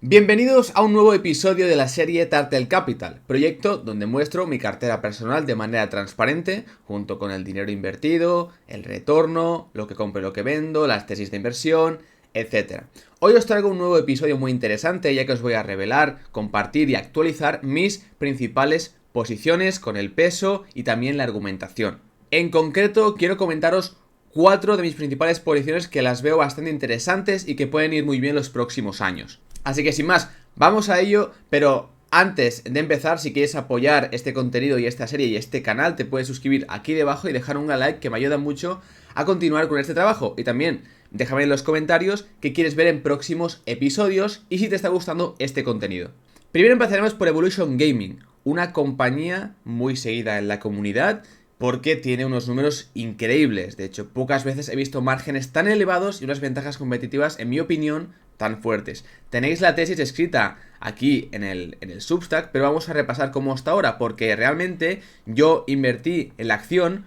Bienvenidos a un nuevo episodio de la serie Turtle Capital, proyecto donde muestro mi cartera personal de manera transparente, junto con el dinero invertido, el retorno, lo que compro y lo que vendo, las tesis de inversión, etc. Hoy os traigo un nuevo episodio muy interesante, ya que os voy a revelar, compartir y actualizar mis principales posiciones con el peso y también la argumentación. En concreto, quiero comentaros 4 de mis principales posiciones que las veo bastante interesantes y que pueden ir muy bien los próximos años. Así que sin más, vamos a ello, pero antes de empezar, si quieres apoyar este contenido y esta serie y este canal, te puedes suscribir aquí debajo y dejar un like que me ayuda mucho a continuar con este trabajo. Y también déjame en los comentarios qué quieres ver en próximos episodios y si te está gustando este contenido. Primero empezaremos por Evolution Gaming, una compañía muy seguida en la comunidad porque tiene unos números increíbles. De hecho, pocas veces he visto márgenes tan elevados y unas ventajas competitivas, en mi opinión, tan fuertes. Tenéis la tesis escrita aquí en el Substack, pero vamos a repasar cómo está ahora, porque realmente yo invertí en la acción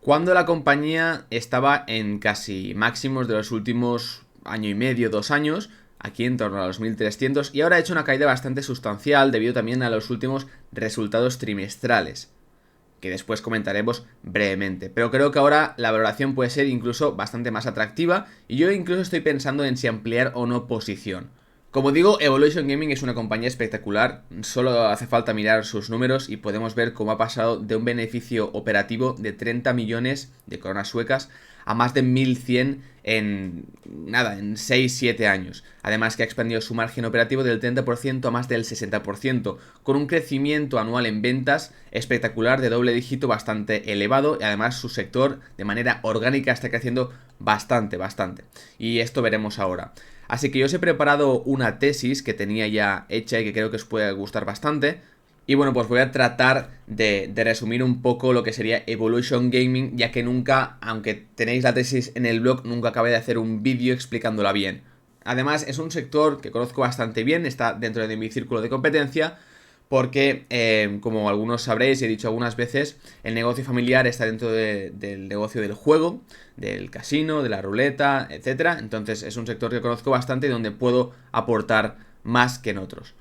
cuando la compañía estaba en casi máximos de los últimos año y medio, 2 años, aquí en torno a los 1300, y ahora ha hecho una caída bastante sustancial debido también a los últimos resultados trimestrales, que después comentaremos brevemente. Pero creo que ahora la valoración puede ser incluso bastante más atractiva y yo incluso estoy pensando en si ampliar o no posición. Como digo, Evolution Gaming es una compañía espectacular, solo hace falta mirar sus números y podemos ver cómo ha pasado de un beneficio operativo de 30 millones de coronas suecas a más de 1100 en 6-7 años. Además que ha expandido su margen operativo del 30% a más del 60%, con un crecimiento anual en ventas espectacular de doble dígito bastante elevado, y además su sector de manera orgánica está creciendo bastante. Y esto veremos ahora. Así que yo os he preparado una tesis que tenía ya hecha y que creo que os puede gustar bastante. Y bueno, pues voy a tratar de resumir un poco lo que sería Evolution Gaming, ya que nunca, aunque tenéis la tesis en el blog, nunca acabé de hacer un vídeo explicándola bien. Además, es un sector que conozco bastante bien, está dentro de mi círculo de competencia, porque, como algunos sabréis y he dicho algunas veces, el negocio familiar está dentro del negocio del juego, del casino, de la ruleta, etc. Entonces es un sector que conozco bastante y donde puedo aportar más que en otros.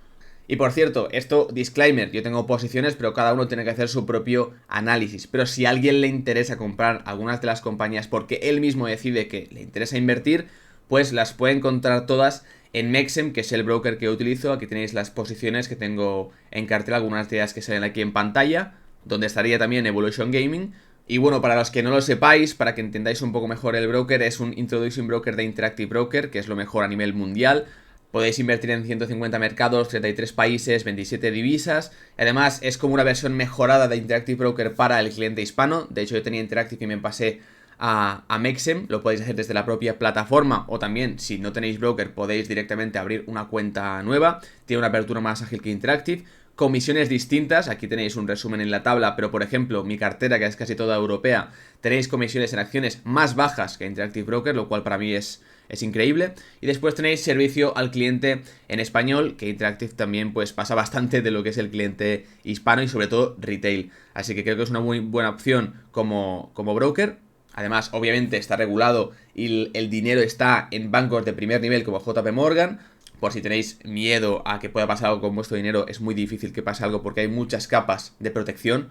Y por cierto, esto, disclaimer, yo tengo posiciones, pero cada uno tiene que hacer su propio análisis. Pero si a alguien le interesa comprar algunas de las compañías porque él mismo decide que le interesa invertir, pues las puede encontrar todas en Mexem, que es el broker que utilizo. Aquí tenéis las posiciones que tengo en cartera, algunas de ellas que salen aquí en pantalla, donde estaría también Evolution Gaming. Y bueno, para los que no lo sepáis, para que entendáis un poco mejor el broker, es un Introducing Broker de Interactive Broker, que es lo mejor a nivel mundial. Podéis invertir en 150 mercados, 33 países, 27 divisas. Además, es como una versión mejorada de Interactive Broker para el cliente hispano. De hecho, yo tenía Interactive y me pasé a Mexem. Lo podéis hacer desde la propia plataforma, o también, si no tenéis broker, podéis directamente abrir una cuenta nueva. Tiene una apertura más ágil que Interactive. Comisiones distintas, aquí tenéis un resumen en la tabla, pero por ejemplo, mi cartera, que es casi toda europea, tenéis comisiones en acciones más bajas que Interactive Broker, lo cual para mí es increíble. Y después tenéis servicio al cliente en español, que Interactive también pues pasa bastante de lo que es el cliente hispano y sobre todo retail. Así que creo que es una muy buena opción como broker. Además, obviamente está regulado y el dinero está en bancos de primer nivel como JP Morgan. Por si tenéis miedo a que pueda pasar algo con vuestro dinero, es muy difícil que pase algo porque hay muchas capas de protección.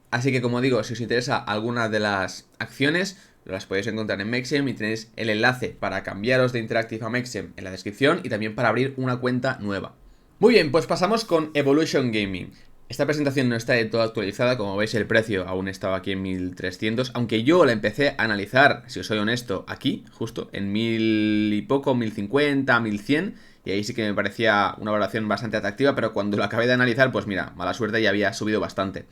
Así que, como digo, si os interesa alguna de las acciones, las podéis encontrar en Mexem y tenéis el enlace para cambiaros de Interactive a Mexem en la descripción y también para abrir una cuenta nueva. Muy bien, pues pasamos con Evolution Gaming. Esta presentación no está de todo actualizada, como veis el precio aún estaba aquí en 1300, aunque yo la empecé a analizar, si os soy honesto, aquí, justo, en 1000 y poco, 1050, 1100, y ahí sí que me parecía una valoración bastante atractiva, pero cuando lo acabé de analizar, pues mira, mala suerte, ya había subido bastante.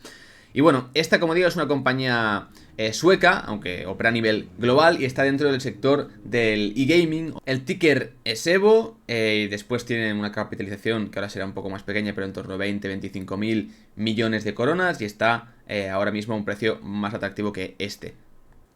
Y bueno, esta, como digo, es una compañía sueca, aunque opera a nivel global y está dentro del sector del e-gaming. El ticker es EVO, y después tiene una capitalización que ahora será un poco más pequeña, pero en torno a 20-25 mil millones de coronas, y está ahora mismo a un precio más atractivo que este.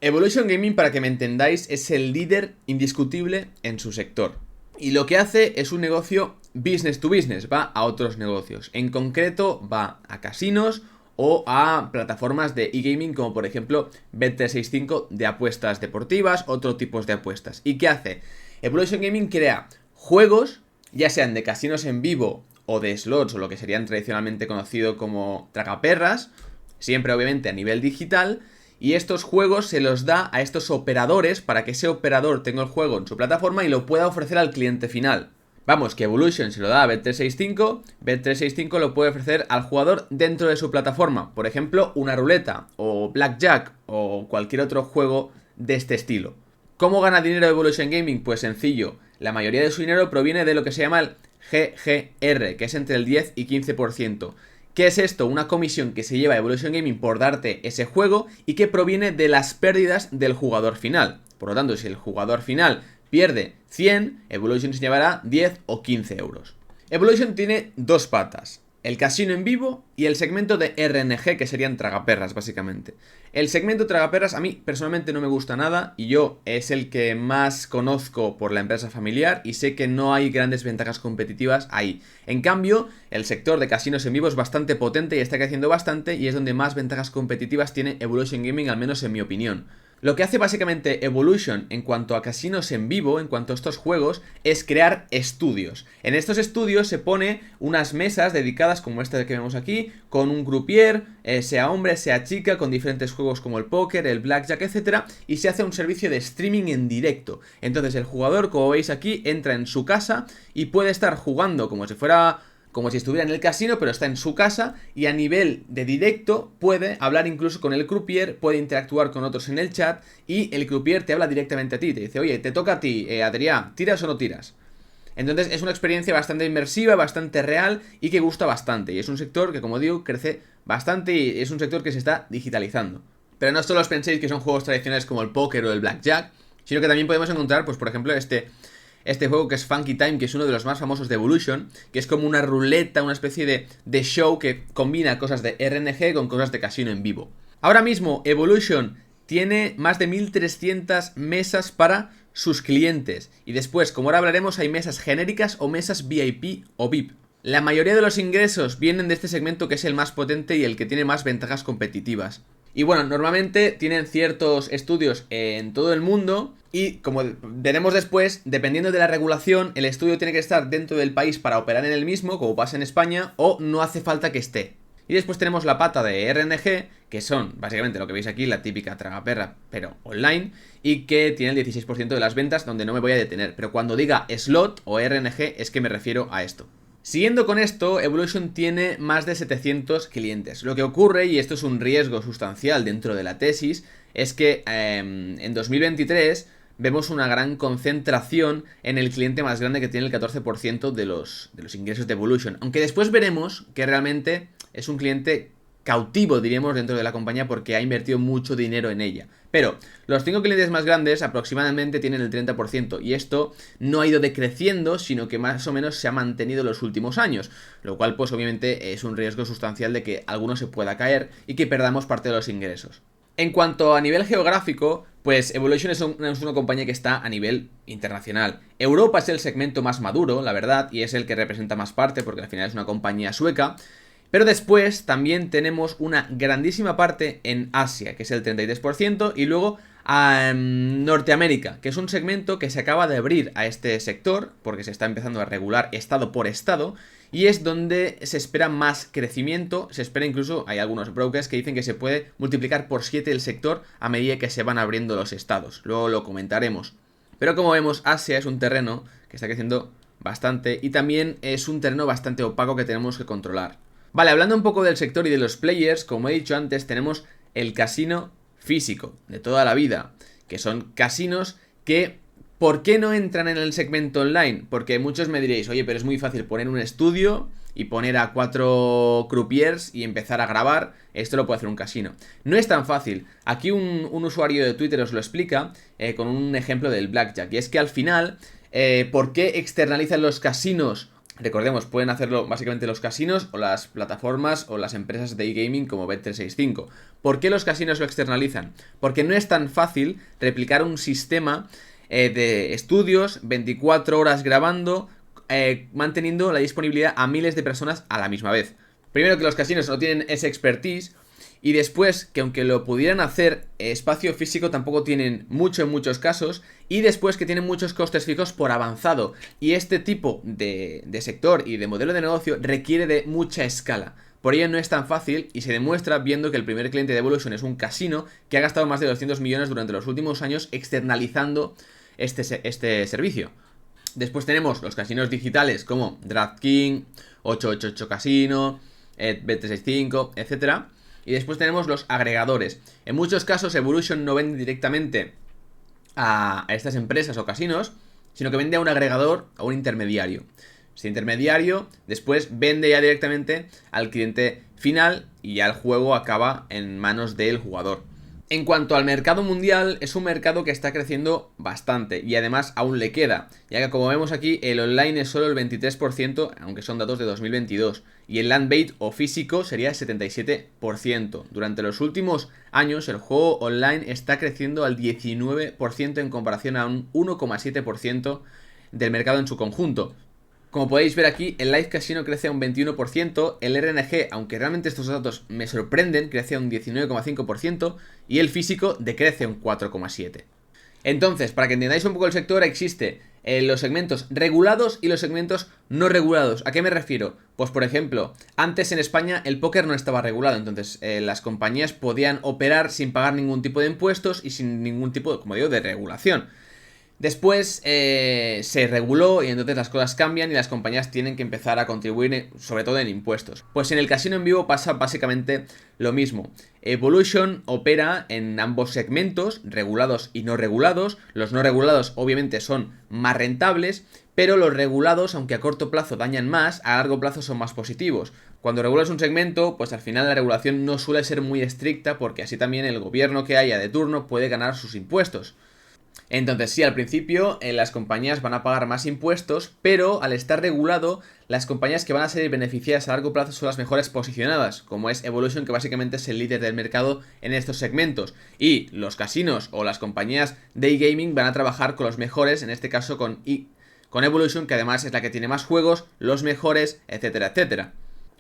Evolution Gaming, para que me entendáis, es el líder indiscutible en su sector. Y lo que hace es un negocio business to business, va a otros negocios. En concreto, va a casinos o a plataformas de e-gaming como por ejemplo Bet365 de apuestas deportivas, otros tipos de apuestas. ¿Y qué hace? Evolution Gaming crea juegos ya sean de casinos en vivo o de slots o lo que serían tradicionalmente conocido como tragaperras, siempre obviamente a nivel digital, y estos juegos se los da a estos operadores para que ese operador tenga el juego en su plataforma y lo pueda ofrecer al cliente final. Vamos, que Evolution se lo da a Bet365, Bet365 lo puede ofrecer al jugador dentro de su plataforma, por ejemplo, una ruleta, o Blackjack, o cualquier otro juego de este estilo. ¿Cómo gana dinero Evolution Gaming? Pues sencillo, la mayoría de su dinero proviene de lo que se llama el GGR, que es entre el 10 y 15%. ¿Qué es esto? Una comisión que se lleva Evolution Gaming por darte ese juego y que proviene de las pérdidas del jugador final. Por lo tanto, si el jugador final pierde 100, Evolution se llevará 10 o 15 euros. Evolution tiene dos patas: el casino en vivo y el segmento de RNG, que serían tragaperras básicamente. El segmento tragaperras a mí personalmente no me gusta nada, y yo es el que más conozco por la empresa familiar y sé que no hay grandes ventajas competitivas ahí. En cambio, el sector de casinos en vivo es bastante potente y está creciendo bastante, y es donde más ventajas competitivas tiene Evolution Gaming, al menos en mi opinión. Lo que hace básicamente Evolution en cuanto a casinos en vivo, en cuanto a estos juegos, es crear estudios. En estos estudios se pone unas mesas dedicadas como esta que vemos aquí, con un croupier, sea hombre, sea chica, con diferentes juegos como el póker, el blackjack, etcétera, y se hace un servicio de streaming en directo. Entonces el jugador, como veis aquí, entra en su casa y puede estar jugando como si estuviera en el casino, pero está en su casa, y a nivel de directo puede hablar incluso con el croupier, puede interactuar con otros en el chat, y el croupier te habla directamente a ti, te dice: oye, te toca a ti, Adrián, ¿tiras o no tiras? Entonces es una experiencia bastante inmersiva, bastante real y que gusta bastante, y es un sector que, como digo, crece bastante y es un sector que se está digitalizando. Pero no solo os penséis que son juegos tradicionales como el póker o el blackjack, sino que también podemos encontrar, pues por ejemplo, este juego que es Funky Time, que es uno de los más famosos de Evolution, que es como una ruleta, una especie de show que combina cosas de RNG con cosas de casino en vivo. Ahora mismo Evolution tiene más de 1300 mesas para sus clientes, y después, como ahora hablaremos, hay mesas genéricas o mesas VIP o VIP. La mayoría de los ingresos vienen de este segmento, que es el más potente y el que tiene más ventajas competitivas. Y bueno, normalmente tienen ciertos estudios en todo el mundo, y como veremos después, dependiendo de la regulación, el estudio tiene que estar dentro del país para operar en el mismo, como pasa en España, o no hace falta que esté. Y después tenemos la pata de RNG, que son básicamente lo que veis aquí, la típica tragaperra, pero online, y que tiene el 16% de las ventas, donde no me voy a detener. Pero cuando diga slot o RNG es que me refiero a esto. Siguiendo con esto, Evolution tiene más de 700 clientes. Lo que ocurre, y esto es un riesgo sustancial dentro de la tesis, es que en 2023 vemos una gran concentración en el cliente más grande, que tiene el 14% de los ingresos de Evolution. Aunque después veremos que realmente es un cliente cautivo, diríamos, dentro de la compañía, porque ha invertido mucho dinero en ella. Pero los 5 clientes más grandes aproximadamente tienen el 30%, y esto no ha ido decreciendo, sino que más o menos se ha mantenido los últimos años, lo cual pues obviamente es un riesgo sustancial de que alguno se pueda caer y que perdamos parte de los ingresos. En cuanto a nivel geográfico, pues Evolution es una compañía que está a nivel internacional. Europa es el segmento más maduro, la verdad, y es el que representa más parte, porque al final es una compañía sueca. Pero después también tenemos una grandísima parte en Asia, que es el 33%, y luego a Norteamérica, que es un segmento que se acaba de abrir a este sector, porque se está empezando a regular estado por estado, y es donde se espera más crecimiento. Se espera incluso, hay algunos brokers que dicen que se puede multiplicar por 7 el sector a medida que se van abriendo los estados. Luego lo comentaremos. Pero como vemos, Asia es un terreno que está creciendo bastante, y también es un terreno bastante opaco que tenemos que controlar. Vale, hablando un poco del sector y de los players, como he dicho antes, tenemos el casino físico de toda la vida, que son casinos que, ¿por qué no entran en el segmento online? Porque muchos me diréis: oye, pero es muy fácil poner un estudio y poner a 4 croupiers y empezar a grabar, esto lo puede hacer un casino. No es tan fácil. Aquí un usuario de Twitter os lo explica con un ejemplo del blackjack, y es que al final, ¿por qué externalizan los casinos? Recordemos, pueden hacerlo básicamente los casinos o las plataformas o las empresas de e-gaming como Bet365. ¿Por qué los casinos lo externalizan? Porque no es tan fácil replicar un sistema de estudios 24 horas grabando, manteniendo la disponibilidad a miles de personas a la misma vez. Primero, que los casinos no tienen ese expertise, Y después, que aunque lo pudieran hacer, espacio físico tampoco tienen mucho en muchos casos. Y después que tienen muchos costes fijos por avanzado. Y este tipo de sector y de modelo de negocio requiere de mucha escala. Por ello no es tan fácil y se demuestra viendo que el primer cliente de Evolution es un casino que ha gastado más de 200 millones durante los últimos años externalizando este servicio. Después tenemos los casinos digitales como DraftKings, 888 Casino, Bet365, etcétera. Y después tenemos los agregadores. En muchos casos Evolution no vende directamente a estas empresas o casinos, sino que vende a un agregador, a un intermediario. Este intermediario después vende ya directamente al cliente final y ya el juego acaba en manos del jugador. En cuanto al mercado mundial, es un mercado que está creciendo bastante y además aún le queda, ya que como vemos aquí el online es solo el 23%, aunque son datos de 2022, y el land-based o físico sería el 77%. Durante los últimos años el juego online está creciendo al 19% en comparación a un 1,7% del mercado en su conjunto. Como podéis ver aquí, el Live Casino crece a un 21%, el RNG, aunque realmente estos datos me sorprenden, crece a un 19,5% y el físico decrece a un 4,7%. Entonces, para que entendáis un poco el sector, existe los segmentos regulados y los segmentos no regulados. ¿A qué me refiero? Pues por ejemplo, antes en España el póker no estaba regulado, entonces las compañías podían operar sin pagar ningún tipo de impuestos y sin ningún tipo, como digo, de regulación. Después se reguló y entonces las cosas cambian y las compañías tienen que empezar a contribuir sobre todo en impuestos. Pues en el casino en vivo pasa básicamente lo mismo. Evolution opera en ambos segmentos, regulados y no regulados. Los no regulados obviamente son más rentables, pero los regulados, aunque a corto plazo dañan más, a largo plazo son más positivos. Cuando regulas un segmento, pues al final la regulación no suele ser muy estricta porque así también el gobierno que haya de turno puede ganar sus impuestos. Entonces sí, al principio las compañías van a pagar más impuestos, pero al estar regulado, las compañías que van a ser beneficiadas a largo plazo son las mejores posicionadas, como es Evolution, que básicamente es el líder del mercado en estos segmentos. Y los casinos o las compañías de e-gaming van a trabajar con los mejores, en este caso con Evolution, que además es la que tiene más juegos, los mejores, etcétera, etcétera.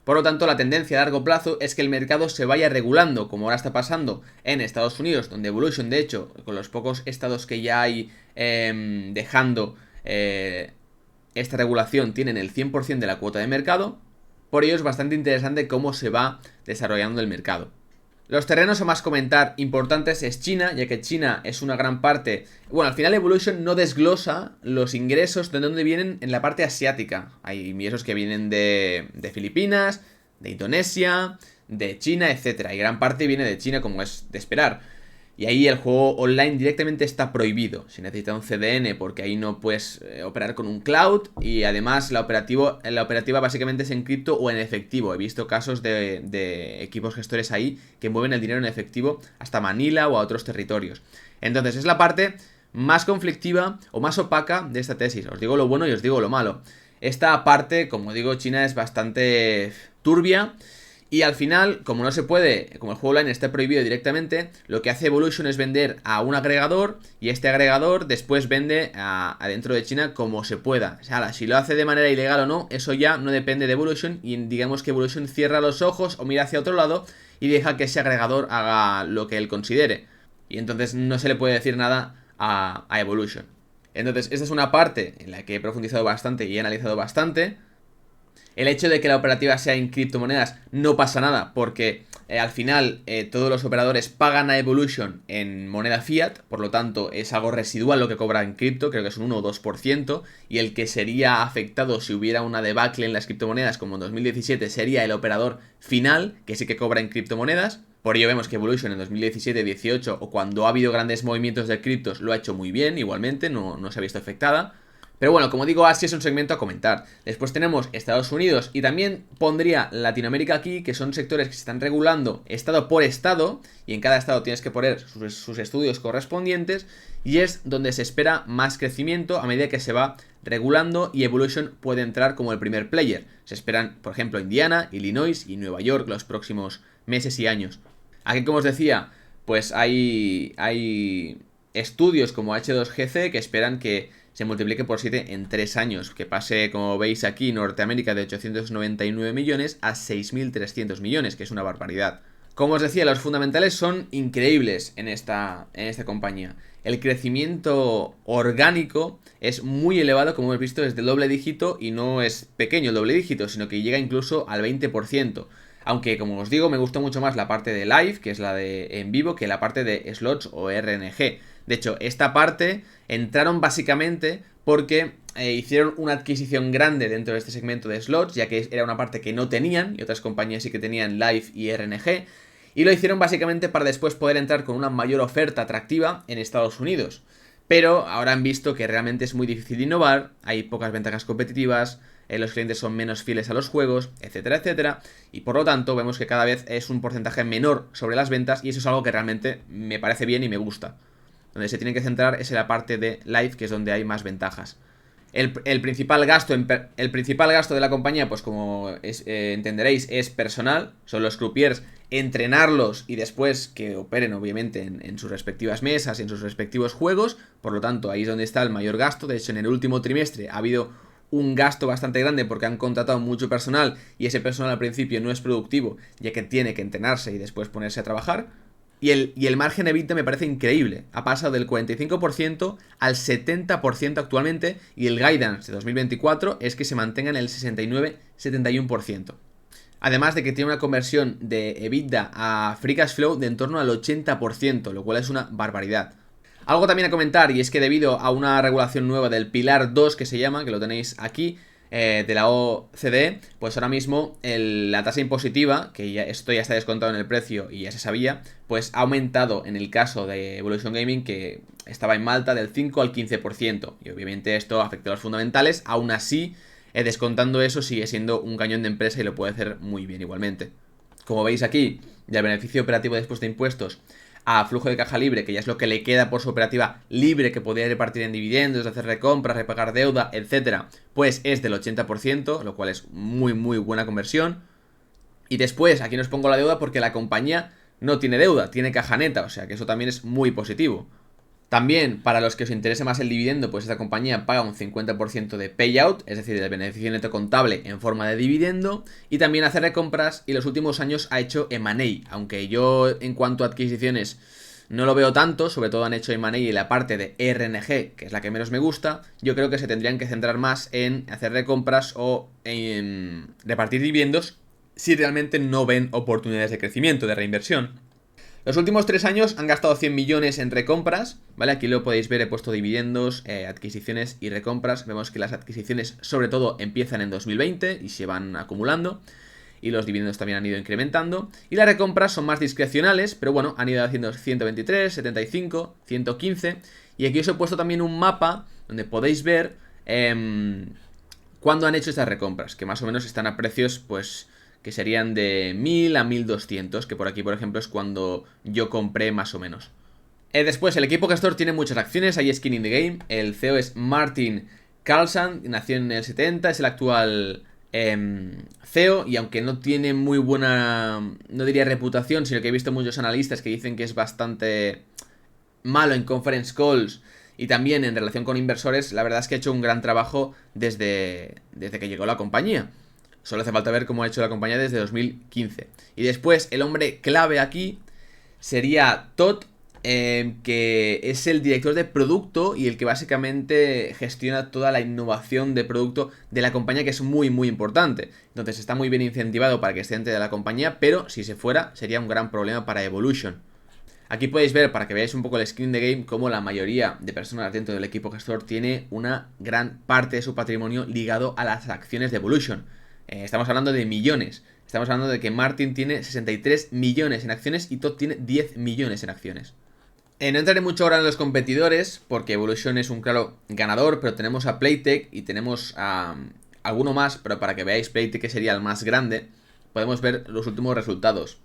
Por lo tanto, la tendencia a largo plazo es que el mercado se vaya regulando, como ahora está pasando en Estados Unidos, donde Evolution, de hecho, con los pocos estados que ya hay dejando esta regulación, tienen el 100% de la cuota de mercado. Por ello es bastante interesante cómo se va desarrollando el mercado. Los terrenos a más comentar importantes es China, ya que China es una gran parte... Bueno, al final Evolution no desglosa los ingresos de dónde vienen en la parte asiática. Hay ingresos que vienen de Filipinas, de Indonesia, de China, etcétera. Y gran parte viene de China, como es de esperar. Y ahí el juego online directamente está prohibido. Se necesita un CDN porque ahí no puedes operar con un cloud. Y además la operativa básicamente es en cripto o en efectivo. He visto casos de equipos gestores ahí que mueven el dinero en efectivo hasta Manila o a otros territorios. Entonces es la parte más conflictiva o más opaca de esta tesis. Os digo lo bueno y os digo lo malo. Esta parte, como digo, China es bastante turbia. Y al final, como no se puede, como el juego online está prohibido directamente, lo que hace Evolution es vender a un agregador y este agregador después vende adentro de China como se pueda. O sea, si lo hace de manera ilegal o no, eso ya no depende de Evolution y digamos que Evolution cierra los ojos o mira hacia otro lado y deja que ese agregador haga lo que él considere. Y entonces no se le puede decir nada a Evolution. Entonces, esta es una parte en la que he profundizado bastante y he analizado bastante. El hecho de que la operativa sea en criptomonedas no pasa nada porque al final todos los operadores pagan a Evolution en moneda fiat, por lo tanto es algo residual lo que cobra en cripto, creo que es un 1 o 2%, y el que sería afectado si hubiera una debacle en las criptomonedas como en 2017 sería el operador final, que sí que cobra en criptomonedas. Por ello vemos que Evolution en 2017-18 o cuando ha habido grandes movimientos de criptos lo ha hecho muy bien, igualmente, no se ha visto afectada. Pero bueno, como digo, Asia es un segmento a comentar. Después tenemos Estados Unidos y también pondría Latinoamérica aquí, que son sectores que se están regulando estado por estado, y en cada estado tienes que poner sus estudios correspondientes, y es donde se espera más crecimiento a medida que se va regulando y Evolution puede entrar como el primer player. Se esperan, por ejemplo, Indiana, Illinois y Nueva York los próximos meses y años. Aquí, como os decía, pues hay estudios como H2GC que esperan que se multiplique por 7 en 3 años, que pase, como veis aquí, Norteamérica de 899 millones a 6.300 millones, que es una barbaridad. Como os decía, los fundamentales son increíbles en esta compañía. El crecimiento orgánico es muy elevado, como hemos visto, es de doble dígito y no es pequeño el doble dígito, sino que llega incluso al 20%. Aunque, como os digo, me gusta mucho más la parte de live, que es la de en vivo, que la parte de slots o RNG. De hecho, esta parte entraron básicamente porque hicieron una adquisición grande dentro de este segmento de slots, ya que era una parte que no tenían, y otras compañías sí que tenían live y RNG. Y lo hicieron básicamente para después poder entrar con una mayor oferta atractiva en Estados Unidos. Pero ahora han visto que realmente es muy difícil innovar, hay pocas ventajas competitivas, los clientes son menos fieles a los juegos, etcétera, etcétera. Y por lo tanto vemos que cada vez es un porcentaje menor sobre las ventas y eso es algo que realmente me parece bien y me gusta. Donde se tienen que centrar es en la parte de live, que es donde hay más ventajas. El principal gasto de la compañía, pues como entenderéis, es personal. Son los croupiers, entrenarlos y después que operen obviamente en sus respectivas mesas, en sus respectivos juegos. Por lo tanto, ahí es donde está el mayor gasto. De hecho, en el último trimestre ha habido un gasto bastante grande porque han contratado mucho personal y ese personal al principio no es productivo, ya que tiene que entrenarse y después ponerse a trabajar. Y el margen EBITDA me parece increíble. Ha pasado del 45% al 70% actualmente. Y el guidance de 2024 es que se mantenga en el 69-71%. Además de que tiene una conversión de EBITDA a Free Cash Flow de en torno al 80%, lo cual es una barbaridad. Algo también a comentar, y es que debido a una regulación nueva del Pilar 2 que se llama, que lo tenéis aquí, de la OCDE, pues ahora mismo la tasa impositiva, que esto ya está descontado en el precio y ya se sabía, pues ha aumentado en el caso de Evolution Gaming, que estaba en Malta, del 5 al 15%. Y obviamente esto afecta a los fundamentales, aún así, descontando eso sigue siendo un cañón de empresa y lo puede hacer muy bien igualmente. Como veis aquí, del beneficio operativo después de impuestos a flujo de caja libre, que ya es lo que le queda por su operativa libre, que podría repartir en dividendos, hacer recompras, repagar deuda, etcétera, pues es del 80%, lo cual es muy muy buena conversión. Y después, aquí nos pongo la deuda porque la compañía no tiene deuda, tiene caja neta, o sea que eso también es muy positivo. También, para los que os interese más el dividendo, pues esta compañía paga un 50% de payout, es decir, del beneficio neto contable en forma de dividendo, y también hace recompras y los últimos años ha hecho M&A, aunque yo en cuanto a adquisiciones no lo veo tanto, sobre todo han hecho M&A y la parte de RNG, que es la que menos me gusta, yo creo que se tendrían que centrar más en hacer recompras o en repartir dividendos si realmente no ven oportunidades de crecimiento, de reinversión. Los últimos 3 años han gastado 100 millones en recompras, ¿vale? Aquí lo podéis ver, he puesto dividendos, adquisiciones y recompras. Vemos que las adquisiciones sobre todo empiezan en 2020 y se van acumulando. Y los dividendos también han ido incrementando. Y las recompras son más discrecionales, pero bueno, han ido haciendo 123, 75, 115. Y aquí os he puesto también un mapa donde podéis ver cuándo han hecho estas recompras, que más o menos están a precios, pues, que serían de 1000 a 1200, que por aquí, por ejemplo, es cuando yo compré más o menos. Después, el equipo gestor tiene muchas acciones, hay skin in the game. El CEO es Martin Carlson, nació en el 70, es el actual CEO, y aunque no tiene muy buena, no diría reputación, sino que he visto muchos analistas que dicen que es bastante malo en conference calls y también en relación con inversores, la verdad es que ha hecho un gran trabajo desde que llegó a la compañía. Solo hace falta ver cómo ha hecho la compañía desde 2015. Y después, el hombre clave aquí sería Todd, que es el director de producto y el que básicamente gestiona toda la innovación de producto de la compañía, que es muy muy importante. Entonces está muy bien incentivado para que esté dentro de la compañía, pero si se fuera sería un gran problema para Evolution. Aquí podéis ver, para que veáis un poco el skin de game, cómo la mayoría de personas dentro del equipo gestor tiene una gran parte de su patrimonio ligado a las acciones de Evolution. Estamos hablando de millones. Estamos hablando de que Martin tiene 63 millones en acciones y Todd tiene 10 millones en acciones. No entraré mucho ahora en los competidores, porque Evolution es un claro ganador, pero tenemos a Playtech y tenemos a alguno más, pero para que veáis Playtech, que sería el más grande, podemos ver los últimos resultados.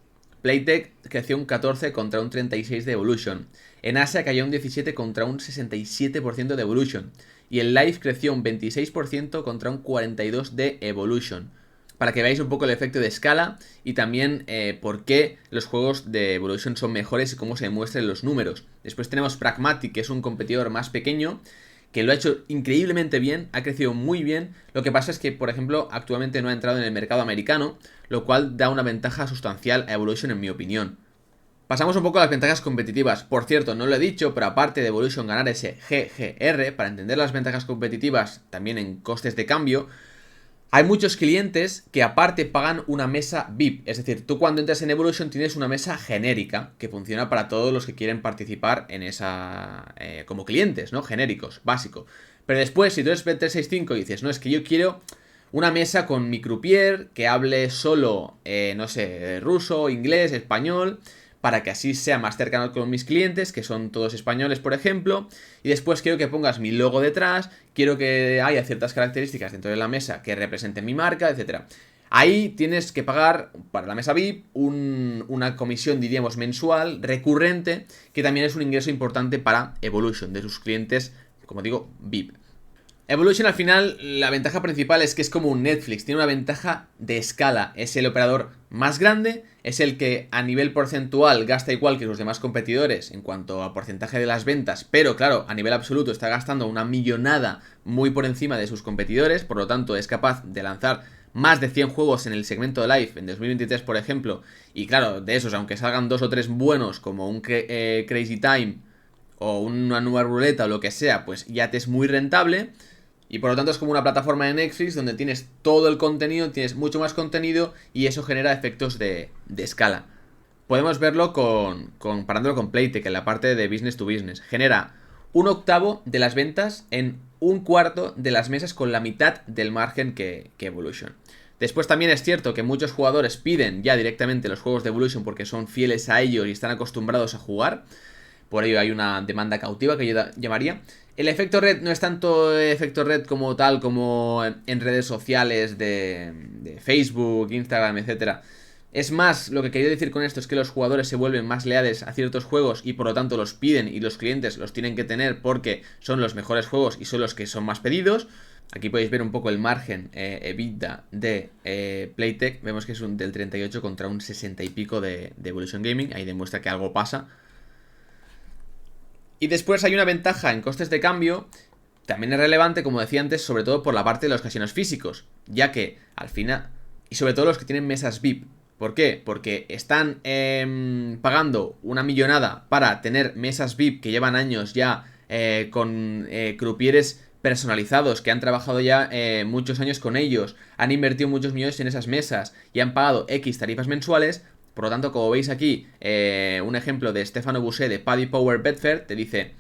Playtech creció un 14 contra un 36 de Evolution. En Asia cayó un 17 contra un 67% de Evolution. Y el Live creció un 26% contra un 42% de Evolution. Para que veáis un poco el efecto de escala y también por qué los juegos de Evolution son mejores y cómo se demuestran los números. Después tenemos Pragmatic, que es un competidor más pequeño, que lo ha hecho increíblemente bien, ha crecido muy bien. Lo que pasa es que, por ejemplo, actualmente no ha entrado en el mercado americano, lo cual da una ventaja sustancial a Evolution en mi opinión. Pasamos un poco a las ventajas competitivas. Por cierto, no lo he dicho, pero aparte de Evolution ganar ese GGR, para entender las ventajas competitivas también en costes de cambio, hay muchos clientes que aparte pagan una mesa VIP. Es decir, tú cuando entras en Evolution tienes una mesa genérica que funciona para todos los que quieren participar en esa... como clientes, ¿no? Genéricos, básico. Pero después, si tú eres Bet365 y dices, no, es que yo quiero una mesa con mi croupier que hable solo, no sé, ruso, inglés, español, para que así sea más cercano con mis clientes, que son todos españoles, por ejemplo, y después quiero que pongas mi logo detrás, quiero que haya ciertas características dentro de la mesa que representen mi marca, etcétera. Ahí tienes que pagar para la mesa VIP una comisión, diríamos, mensual, recurrente, que también es un ingreso importante para Evolution, de sus clientes, como digo, VIP. Evolution al final, la ventaja principal es que es como un Netflix, tiene una ventaja de escala, es el operador más grande, es el que a nivel porcentual gasta igual que los demás competidores en cuanto a porcentaje de las ventas, pero claro, a nivel absoluto está gastando una millonada muy por encima de sus competidores, por lo tanto es capaz de lanzar más de 100 juegos en el segmento de Live en 2023, por ejemplo, y claro, de esos, aunque salgan 2 o 3 buenos como un Crazy Time o una nueva ruleta o lo que sea, pues ya te es muy rentable. Y por lo tanto es como una plataforma de Netflix donde tienes todo el contenido, tienes mucho más contenido y eso genera efectos de escala. Podemos verlo comparándolo con Playtech en la parte de business to business. Genera un octavo de las ventas en un cuarto de las mesas con la mitad del margen que Evolution. Después también es cierto que muchos jugadores piden ya directamente los juegos de Evolution porque son fieles a ellos y están acostumbrados a jugar. Por ello hay una demanda cautiva que yo llamaría. El efecto red no es tanto efecto red como tal, como en redes sociales de Facebook, Instagram, etcétera. Es más, lo que quería decir con esto es que los jugadores se vuelven más leales a ciertos juegos y por lo tanto los piden y los clientes los tienen que tener porque son los mejores juegos y son los que son más pedidos. Aquí podéis ver un poco el margen EBITDA de Playtech. Vemos que es del 38 contra un 60 y pico de Evolution Gaming. Ahí demuestra que algo pasa. Y después hay una ventaja en costes de cambio, también es relevante, como decía antes, sobre todo por la parte de los casinos físicos, ya que al final, y sobre todo los que tienen mesas VIP. ¿Por qué? Porque están pagando una millonada para tener mesas VIP que llevan años ya con croupieres personalizados, que han trabajado ya muchos años con ellos, han invertido muchos millones en esas mesas y han pagado X tarifas mensuales. Por lo tanto, como veis aquí, un ejemplo de Stefano Boucher de Paddy Power Betfair te dice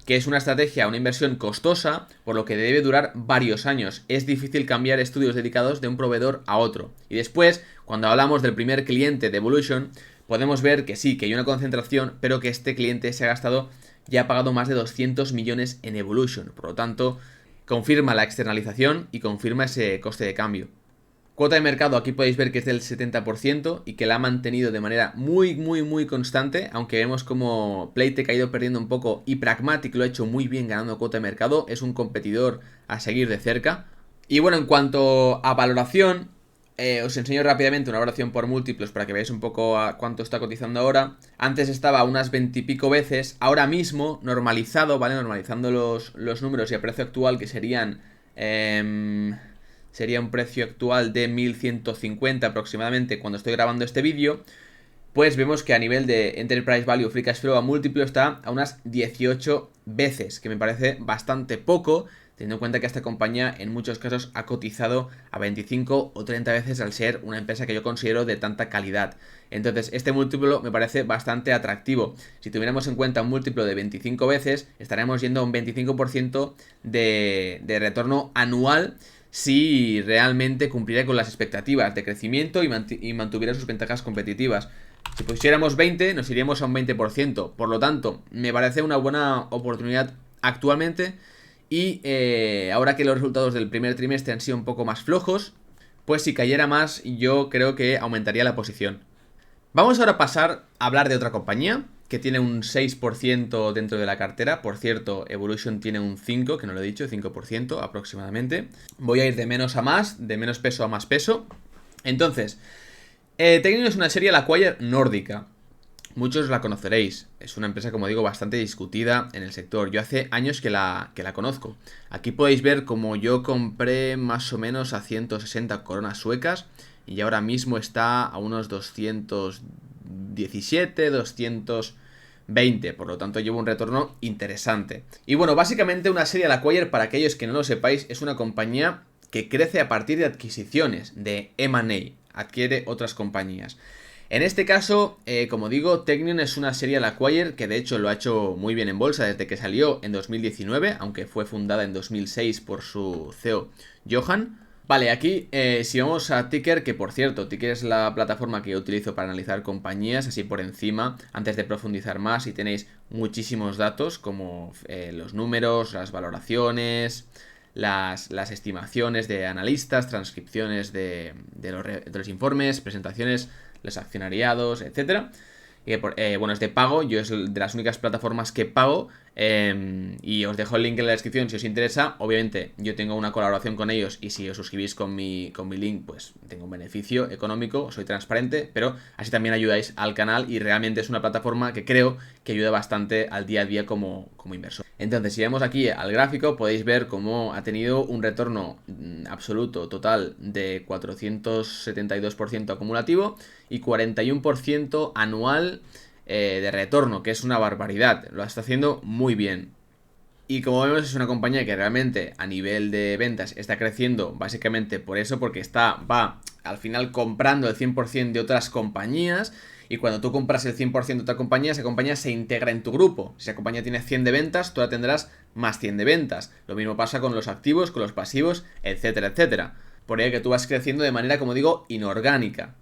que es una estrategia, una inversión costosa, por lo que debe durar varios años. Es difícil cambiar estudios dedicados de un proveedor a otro. Y después, cuando hablamos del primer cliente de Evolution, podemos ver que sí, que hay una concentración, pero que este cliente se ha gastado, ya ha pagado más de 200 millones en Evolution. Por lo tanto, confirma la externalización y confirma ese coste de cambio. Cuota de mercado, aquí podéis ver que es del 70% y que la ha mantenido de manera muy constante, aunque vemos como Playtech ha ido perdiendo un poco y Pragmatic lo ha hecho muy bien ganando cuota de mercado, es un competidor a seguir de cerca. Y bueno, en cuanto a valoración, os enseño rápidamente una valoración por múltiplos para que veáis un poco a cuánto está cotizando ahora. Antes estaba a unas 20 y pico veces, ahora mismo normalizado, ¿vale? Normalizando los números y a precio actual que serían... sería un precio actual de 1150 aproximadamente cuando estoy grabando este vídeo, pues vemos que a nivel de Enterprise Value Free Cash Flow a múltiplo está a unas 18 veces, que me parece bastante poco, teniendo en cuenta que esta compañía en muchos casos ha cotizado a 25 o 30 veces al ser una empresa que yo considero de tanta calidad. Entonces este múltiplo me parece bastante atractivo. Si tuviéramos en cuenta un múltiplo de 25 veces, estaremos yendo a un 25% de retorno anual, si realmente cumpliera con las expectativas de crecimiento y mantuviera sus ventajas competitivas. Si pusiéramos 20, nos iríamos a un 20%. Por lo tanto, me parece una buena oportunidad actualmente. Y ahora que los resultados del primer trimestre han sido un poco más flojos, pues si cayera más, yo creo que aumentaría la posición. Vamos ahora a pasar a hablar de otra compañía que tiene un 6% dentro de la cartera. Por cierto, Evolution tiene un 5%, que no lo he dicho, 5% aproximadamente. Voy a ir de menos a más, de menos peso a más peso. Entonces, Technip es una serie la Acquire nórdica. Muchos la conoceréis, es una empresa, como digo, bastante discutida en el sector. Yo hace años que la conozco. Aquí podéis ver como yo compré más o menos a 160 coronas suecas y ahora mismo está a unos 217, 220, por lo tanto llevo un retorno interesante. Y bueno, básicamente una serie Acquire, para aquellos que no lo sepáis, es una compañía que crece a partir de adquisiciones, de M&A, adquiere otras compañías. En este caso, como digo, Technion es una serial acquire que de hecho lo ha hecho muy bien en bolsa desde que salió en 2019, aunque fue fundada en 2006 por su CEO Johan. Vale, aquí si vamos a Ticker, que por cierto, Ticker es la plataforma que yo utilizo para analizar compañías, así por encima, antes de profundizar más, y tenéis muchísimos datos como los números, las valoraciones, las estimaciones de analistas, transcripciones de los informes, presentaciones, los accionariados, etcétera. Y bueno, es de pago, yo es de las únicas plataformas que pago, y os dejo el link en la descripción si os interesa. Obviamente yo tengo una colaboración con ellos y si os suscribís con mi link pues tengo un beneficio económico, soy transparente, pero así también ayudáis al canal y realmente es una plataforma que creo que ayuda bastante al día a día como inversor. Entonces si vemos aquí al gráfico podéis ver cómo ha tenido un retorno absoluto total de 472% acumulativo y 41% anual de retorno, que es una barbaridad. Lo está haciendo muy bien. Y como vemos es una compañía que realmente a nivel de ventas está creciendo básicamente por eso, porque va al final comprando el 100% de otras compañías. Y cuando tú compras el 100% de otra compañía, esa compañía se integra en tu grupo. Si esa compañía tiene 100 de ventas, tú la tendrás más 100 de ventas. Lo mismo pasa con los activos, con los pasivos, etcétera, etcétera. Por ello que tú vas creciendo de manera, como digo, inorgánica.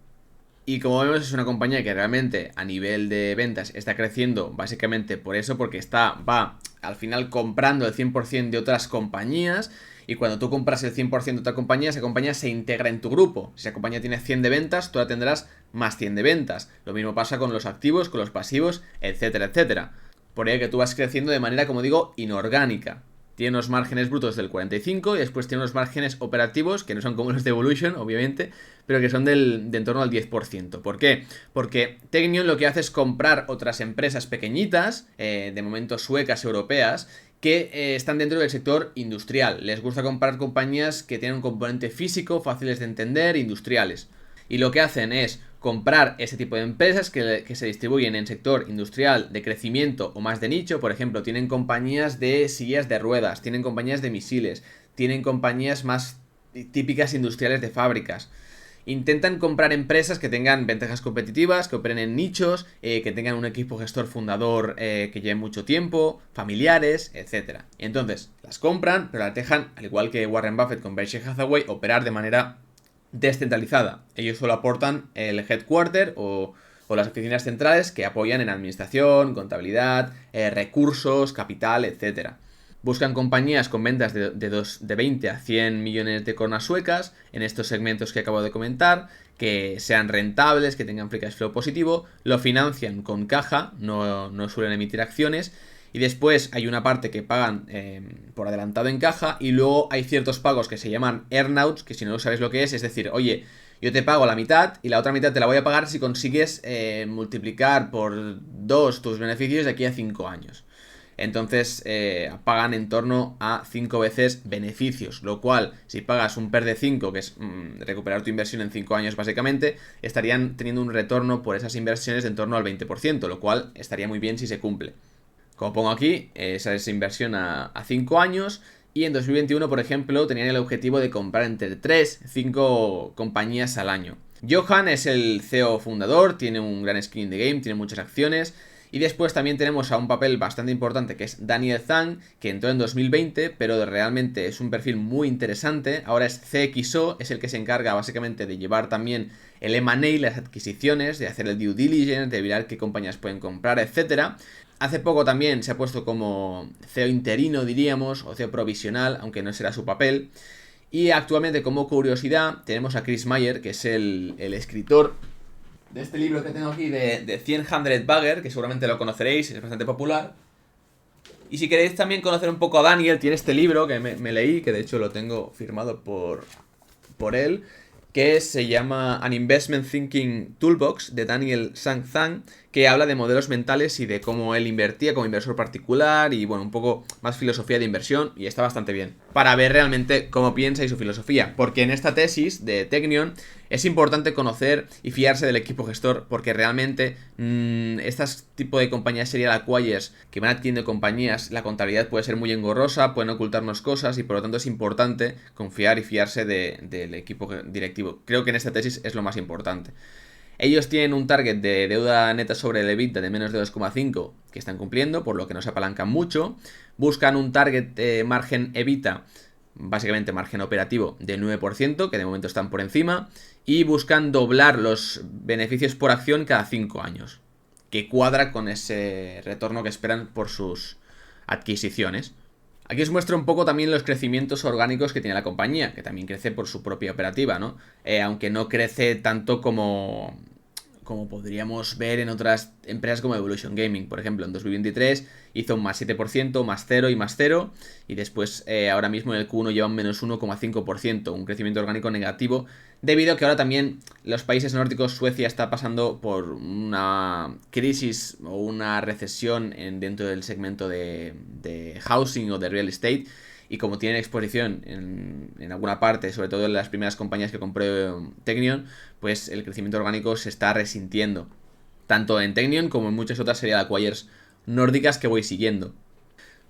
Y como vemos es una compañía que realmente a nivel de ventas está creciendo básicamente por eso, porque va al final comprando el 100% de otras compañías. Y cuando tú compras el 100% de otra compañía, esa compañía se integra en tu grupo. Si esa compañía tiene 100 de ventas, tú la tendrás más 100 de ventas. Lo mismo pasa con los activos, con los pasivos, etcétera, etcétera. Por ello que tú vas creciendo de manera, como digo, inorgánica. Tiene unos márgenes brutos del 45 y después tiene unos márgenes operativos que no son como los de Evolution, obviamente, pero que son de en torno al 10%. ¿Por qué? Porque Technion lo que hace es comprar otras empresas pequeñitas, de momento suecas, europeas, que están dentro del sector industrial. Les gusta comprar compañías que tienen un componente físico, fáciles de entender, industriales. Y lo que hacen es comprar ese tipo de empresas que se distribuyen en sector industrial de crecimiento o más de nicho. Por ejemplo, tienen compañías de sillas de ruedas, tienen compañías de misiles, tienen compañías más típicas industriales de fábricas. Intentan comprar empresas que tengan ventajas competitivas, que operen en nichos, que tengan un equipo gestor fundador que lleve mucho tiempo, familiares, etc. Entonces, las compran, pero las dejan, al igual que Warren Buffett con Berkshire Hathaway, operar de manera descentralizada. Ellos solo aportan el headquarter o las oficinas centrales que apoyan en administración, contabilidad, recursos, capital, etcétera. Buscan compañías con ventas de 20 a 100 millones de coronas suecas en estos segmentos que acabo de comentar, que sean rentables, que tengan free cash flow positivo, lo financian con caja, no suelen emitir acciones, y después hay una parte que pagan por adelantado en caja, y luego hay ciertos pagos que se llaman earnouts, que si no sabéis lo que es decir, oye, yo te pago la mitad y la otra mitad te la voy a pagar si consigues multiplicar por 2 tus beneficios de aquí a 5 años. Entonces pagan en torno a 5 veces beneficios, lo cual si pagas un PER de 5, que es recuperar tu inversión en 5 años básicamente, estarían teniendo un retorno por esas inversiones de en torno al 20%, lo cual estaría muy bien si se cumple. Como pongo aquí, esa es inversión a 5 años. Y en 2021, por ejemplo, tenían el objetivo de comprar entre 3 y 5 compañías al año. Johan es el CEO fundador, tiene un gran skin in the game, tiene muchas acciones. Y después también tenemos a un papel bastante importante que es Daniel Zhang, que entró en 2020, pero realmente es un perfil muy interesante. Ahora es CXO, es el que se encarga básicamente de llevar también el M&A, las adquisiciones, de hacer el due diligence, de mirar qué compañías pueden comprar, etcétera. Hace poco también se ha puesto como CEO interino, diríamos, o CEO provisional, aunque no será su papel. Y actualmente, como curiosidad, tenemos a Chris Mayer, que es el escritor de este libro que tengo aquí de 100 Bagger, que seguramente lo conoceréis, es bastante popular. Y si queréis también conocer un poco a Daniel, tiene este libro que me leí, que de hecho lo tengo firmado por él, que se llama An Investment Thinking Toolbox de Daniel Zhang, que habla de modelos mentales y de cómo él invertía como inversor particular y bueno, un poco más filosofía de inversión, y está bastante bien para ver realmente cómo piensa y su filosofía, porque en esta tesis de Teknion es importante conocer y fiarse del equipo gestor, porque realmente estas tipo de compañías serial acquirers que van adquiriendo compañías, la contabilidad puede ser muy engorrosa, pueden ocultarnos cosas y por lo tanto es importante confiar y fiarse del equipo directivo. Creo que en esta tesis es lo más importante. Ellos tienen un target de deuda neta sobre el EBITDA de menos de 2,5 que están cumpliendo, por lo que no se apalancan mucho. Buscan un target margen EBITDA, básicamente margen operativo, de 9%, que de momento están por encima. Y buscan doblar los beneficios por acción cada 5 años, que cuadra con ese retorno que esperan por sus adquisiciones. Aquí os muestro un poco también los crecimientos orgánicos que tiene la compañía, que también crece por su propia operativa, ¿no? Aunque no crece tanto como podríamos ver en otras empresas como Evolution Gaming. Por ejemplo, en 2023 hizo un más 7%, más 0 y más 0, y después ahora mismo en el Q1 lleva un menos 1,5%, un crecimiento orgánico negativo, debido a que ahora también los países nórdicos, Suecia está pasando por una crisis o una recesión dentro del segmento de housing o de real estate, y como tienen exposición en alguna parte, sobre todo en las primeras compañías que compró Teknion, pues el crecimiento orgánico se está resintiendo, tanto en Teknion como en muchas otras serial acquirers nórdicas que voy siguiendo.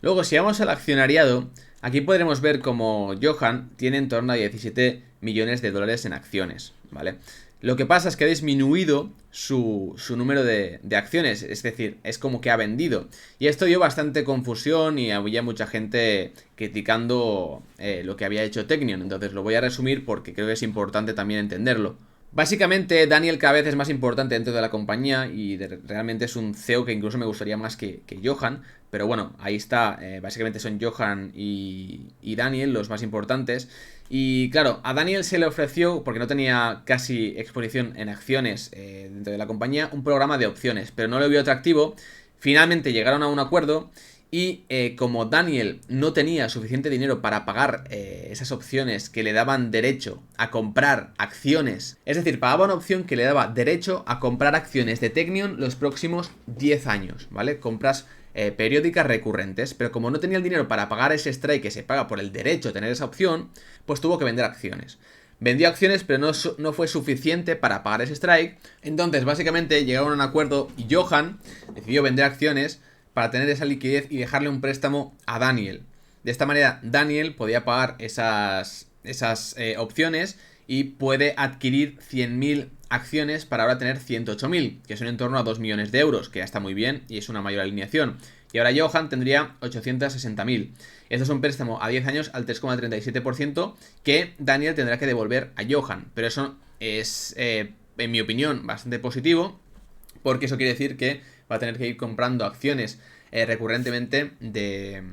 Luego, si vamos al accionariado, aquí podremos ver como Johan tiene en torno a 17 millones de dólares en acciones, ¿vale? Lo que pasa es que ha disminuido su número de acciones, es decir, es como que ha vendido. Y esto dio bastante confusión y había mucha gente criticando lo que había hecho Teknion. Entonces lo voy a resumir porque creo que es importante también entenderlo. Básicamente, Daniel cada vez es más importante dentro de la compañía y realmente es un CEO que incluso me gustaría más que Johan. Pero bueno, ahí está, básicamente son Johan y Daniel los más importantes. Y claro, a Daniel se le ofreció, porque no tenía casi exposición en acciones dentro de la compañía, un programa de opciones, pero no lo vio atractivo. Finalmente llegaron a un acuerdo y como Daniel no tenía suficiente dinero para pagar esas opciones que le daban derecho a comprar acciones, es decir, pagaba una opción que le daba derecho a comprar acciones de Teknion los próximos 10 años, ¿vale? Compras periódicas recurrentes, pero como no tenía el dinero para pagar ese strike que se paga por el derecho a tener esa opción, pues tuvo que vender acciones. Vendió acciones, pero no fue suficiente para pagar ese strike. Entonces, básicamente, llegaron a un acuerdo y Johan decidió vender acciones para tener esa liquidez y dejarle un préstamo a Daniel. De esta manera, Daniel podía pagar esas opciones y puede adquirir 100.000 acciones para ahora tener 108.000, que son en torno a 2 millones de euros, que ya está muy bien y es una mayor alineación. Y ahora Johan tendría 860.000. Esto es un préstamo a 10 años al 3,37% que Daniel tendrá que devolver a Johan. Pero eso es, en mi opinión, bastante positivo, porque eso quiere decir que va a tener que ir comprando acciones recurrentemente de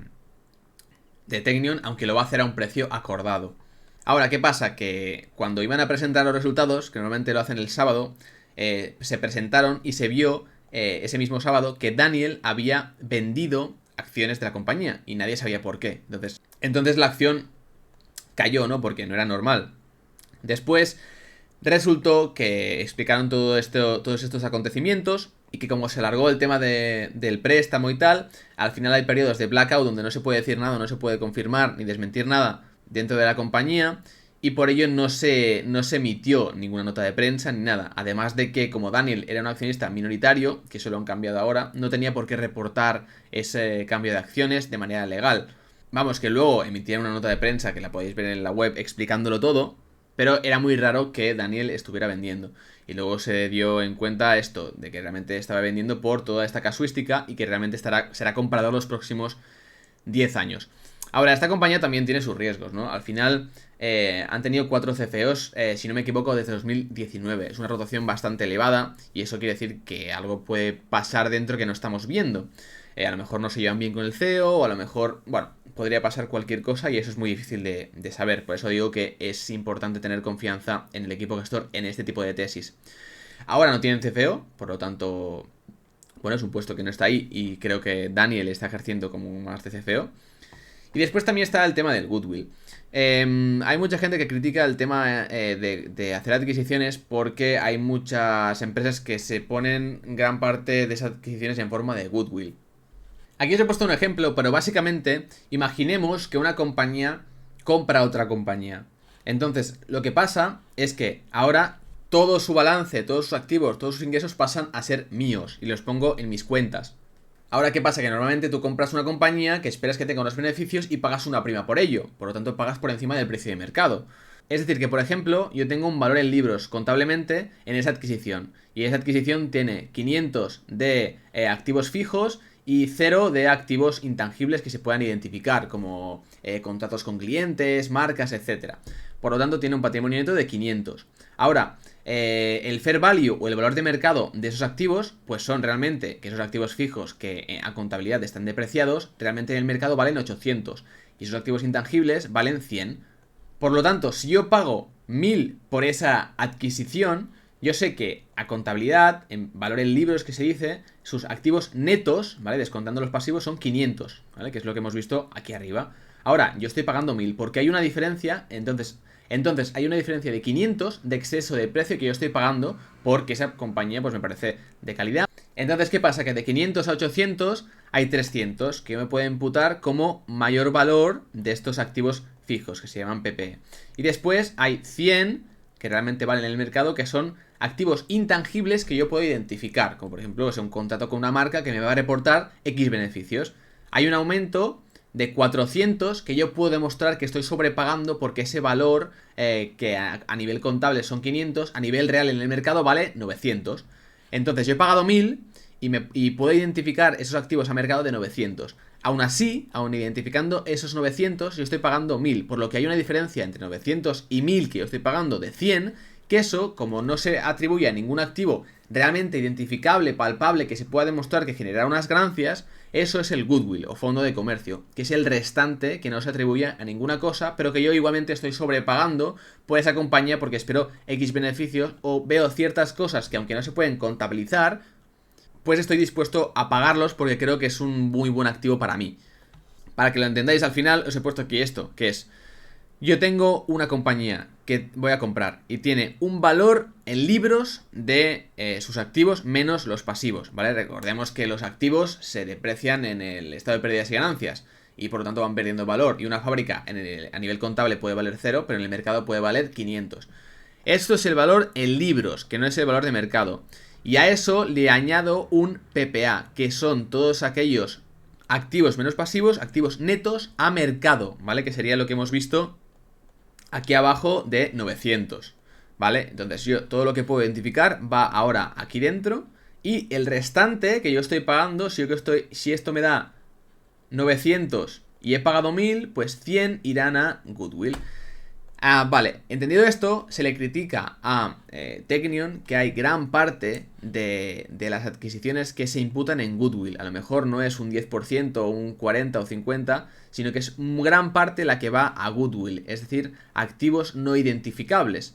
Teknion, aunque lo va a hacer a un precio acordado. Ahora, ¿qué pasa? Que cuando iban a presentar los resultados, que normalmente lo hacen el sábado, se presentaron y se vio ese mismo sábado que Daniel había vendido acciones de la compañía y nadie sabía por qué. Entonces la acción cayó, ¿no? Porque no era normal. Después resultó que explicaron todos estos acontecimientos y que como se alargó el tema del préstamo y tal, al final hay periodos de blackout donde no se puede decir nada, no se puede confirmar ni desmentir nada dentro de la compañía, y por ello no se emitió ninguna nota de prensa ni nada. Además de que como Daniel era un accionista minoritario, que eso lo han cambiado ahora, no tenía por qué reportar ese cambio de acciones de manera legal. Vamos, que luego emitían una nota de prensa que la podéis ver en la web explicándolo todo, pero era muy raro que Daniel estuviera vendiendo. Y luego se dio en cuenta esto, de que realmente estaba vendiendo por toda esta casuística y que realmente será comprador los próximos 10 años. Ahora, esta compañía también tiene sus riesgos, ¿no? Al final han tenido 4 CFOs, si no me equivoco, desde 2019. Es una rotación bastante elevada y eso quiere decir que algo puede pasar dentro que no estamos viendo. A lo mejor no se llevan bien con el CEO o a lo mejor, bueno, podría pasar cualquier cosa y eso es muy difícil de saber. Por eso digo que es importante tener confianza en el equipo gestor en este tipo de tesis. Ahora no tienen CFO, por lo tanto, bueno, es un puesto que no está ahí y creo que Daniel está ejerciendo como más de CFO. Y después también está el tema del goodwill. Hay mucha gente que critica el tema de hacer adquisiciones porque hay muchas empresas que se ponen gran parte de esas adquisiciones en forma de goodwill. Aquí os he puesto un ejemplo, pero básicamente imaginemos que una compañía compra otra compañía. Entonces, lo que pasa es que ahora todo su balance, todos sus activos, todos sus ingresos pasan a ser míos y los pongo en mis cuentas. Ahora, ¿qué pasa? Que normalmente tú compras una compañía que esperas que tenga unos beneficios y pagas una prima por ello. Por lo tanto, pagas por encima del precio de mercado. Es decir, que por ejemplo, yo tengo un valor en libros contablemente en esa adquisición. Y esa adquisición tiene 500 de activos fijos y 0 de activos intangibles que se puedan identificar, como contratos con clientes, marcas, etcétera. Por lo tanto, tiene un patrimonio neto de 500. Ahora, el fair value o el valor de mercado de esos activos, pues son realmente que esos activos fijos que a contabilidad están depreciados, realmente en el mercado valen 800 y esos activos intangibles valen 100. Por lo tanto, si yo pago 1000 por esa adquisición, yo sé que a contabilidad, en valor en libros que se dice, sus activos netos, ¿vale? Descontando los pasivos, son 500, ¿vale? Que es lo que hemos visto aquí arriba. Ahora, yo estoy pagando 1000 porque hay una diferencia, entonces hay una diferencia de 500 de exceso de precio que yo estoy pagando porque esa compañía pues me parece de calidad. Entonces, ¿qué pasa? Que de 500 a 800 hay 300 que me pueden imputar como mayor valor de estos activos fijos que se llaman PPE. Y después hay 100 que realmente valen en el mercado, que son activos intangibles que yo puedo identificar, como por ejemplo un contrato con una marca que me va a reportar X beneficios. Hay un aumento de 400 que yo puedo demostrar que estoy sobrepagando porque ese valor que a nivel contable son 500, a nivel real en el mercado vale 900. Entonces yo he pagado 1000 y puedo identificar esos activos a mercado de 900. Aún así, aún identificando esos 900, yo estoy pagando 1000, por lo que hay una diferencia entre 900 y 1000 que yo estoy pagando de 100, que eso, como no se atribuye a ningún activo realmente identificable, palpable, que se pueda demostrar que generará unas ganancias, eso es el goodwill o fondo de comercio, que es el restante que no se atribuye a ninguna cosa, pero que yo igualmente estoy sobrepagando por esa compañía porque espero X beneficios o veo ciertas cosas que aunque no se pueden contabilizar, pues estoy dispuesto a pagarlos porque creo que es un muy buen activo para mí. Para que lo entendáis, al final os he puesto aquí esto, que es: yo tengo una compañía que voy a comprar y tiene un valor en libros de sus activos menos los pasivos, ¿vale? Recordemos que los activos se deprecian en el estado de pérdidas y ganancias y por lo tanto van perdiendo valor, y una fábrica a nivel contable puede valer 0, pero en el mercado puede valer 500. Esto es el valor en libros, que no es el valor de mercado. Y a eso le añado un PPA, que son todos aquellos activos menos pasivos, activos netos a mercado, ¿vale? Que sería lo que hemos visto aquí abajo de 900, ¿vale? Entonces yo todo lo que puedo identificar va ahora aquí dentro, y el restante que yo estoy pagando, si esto me da 900 y he pagado 1000, pues 100 irán a goodwill. Vale, entendido esto, se le critica a Technion que hay gran parte de las adquisiciones que se imputan en goodwill. A lo mejor no es un 10% o un 40 o 50, sino que es gran parte la que va a goodwill, es decir, activos no identificables.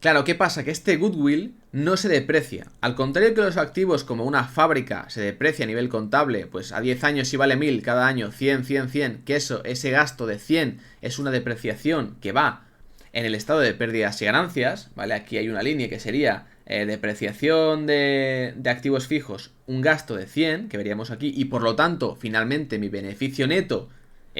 Claro, ¿qué pasa? Que este goodwill no se deprecia. Al contrario que los activos como una fábrica se deprecia a nivel contable, pues a 10 años si vale 1000, cada año 100, 100, 100, que ese gasto de 100 es una depreciación que va en el estado de pérdidas y ganancias, ¿vale? Aquí hay una línea que sería depreciación de activos fijos, un gasto de 100, que veríamos aquí, y por lo tanto, finalmente mi beneficio neto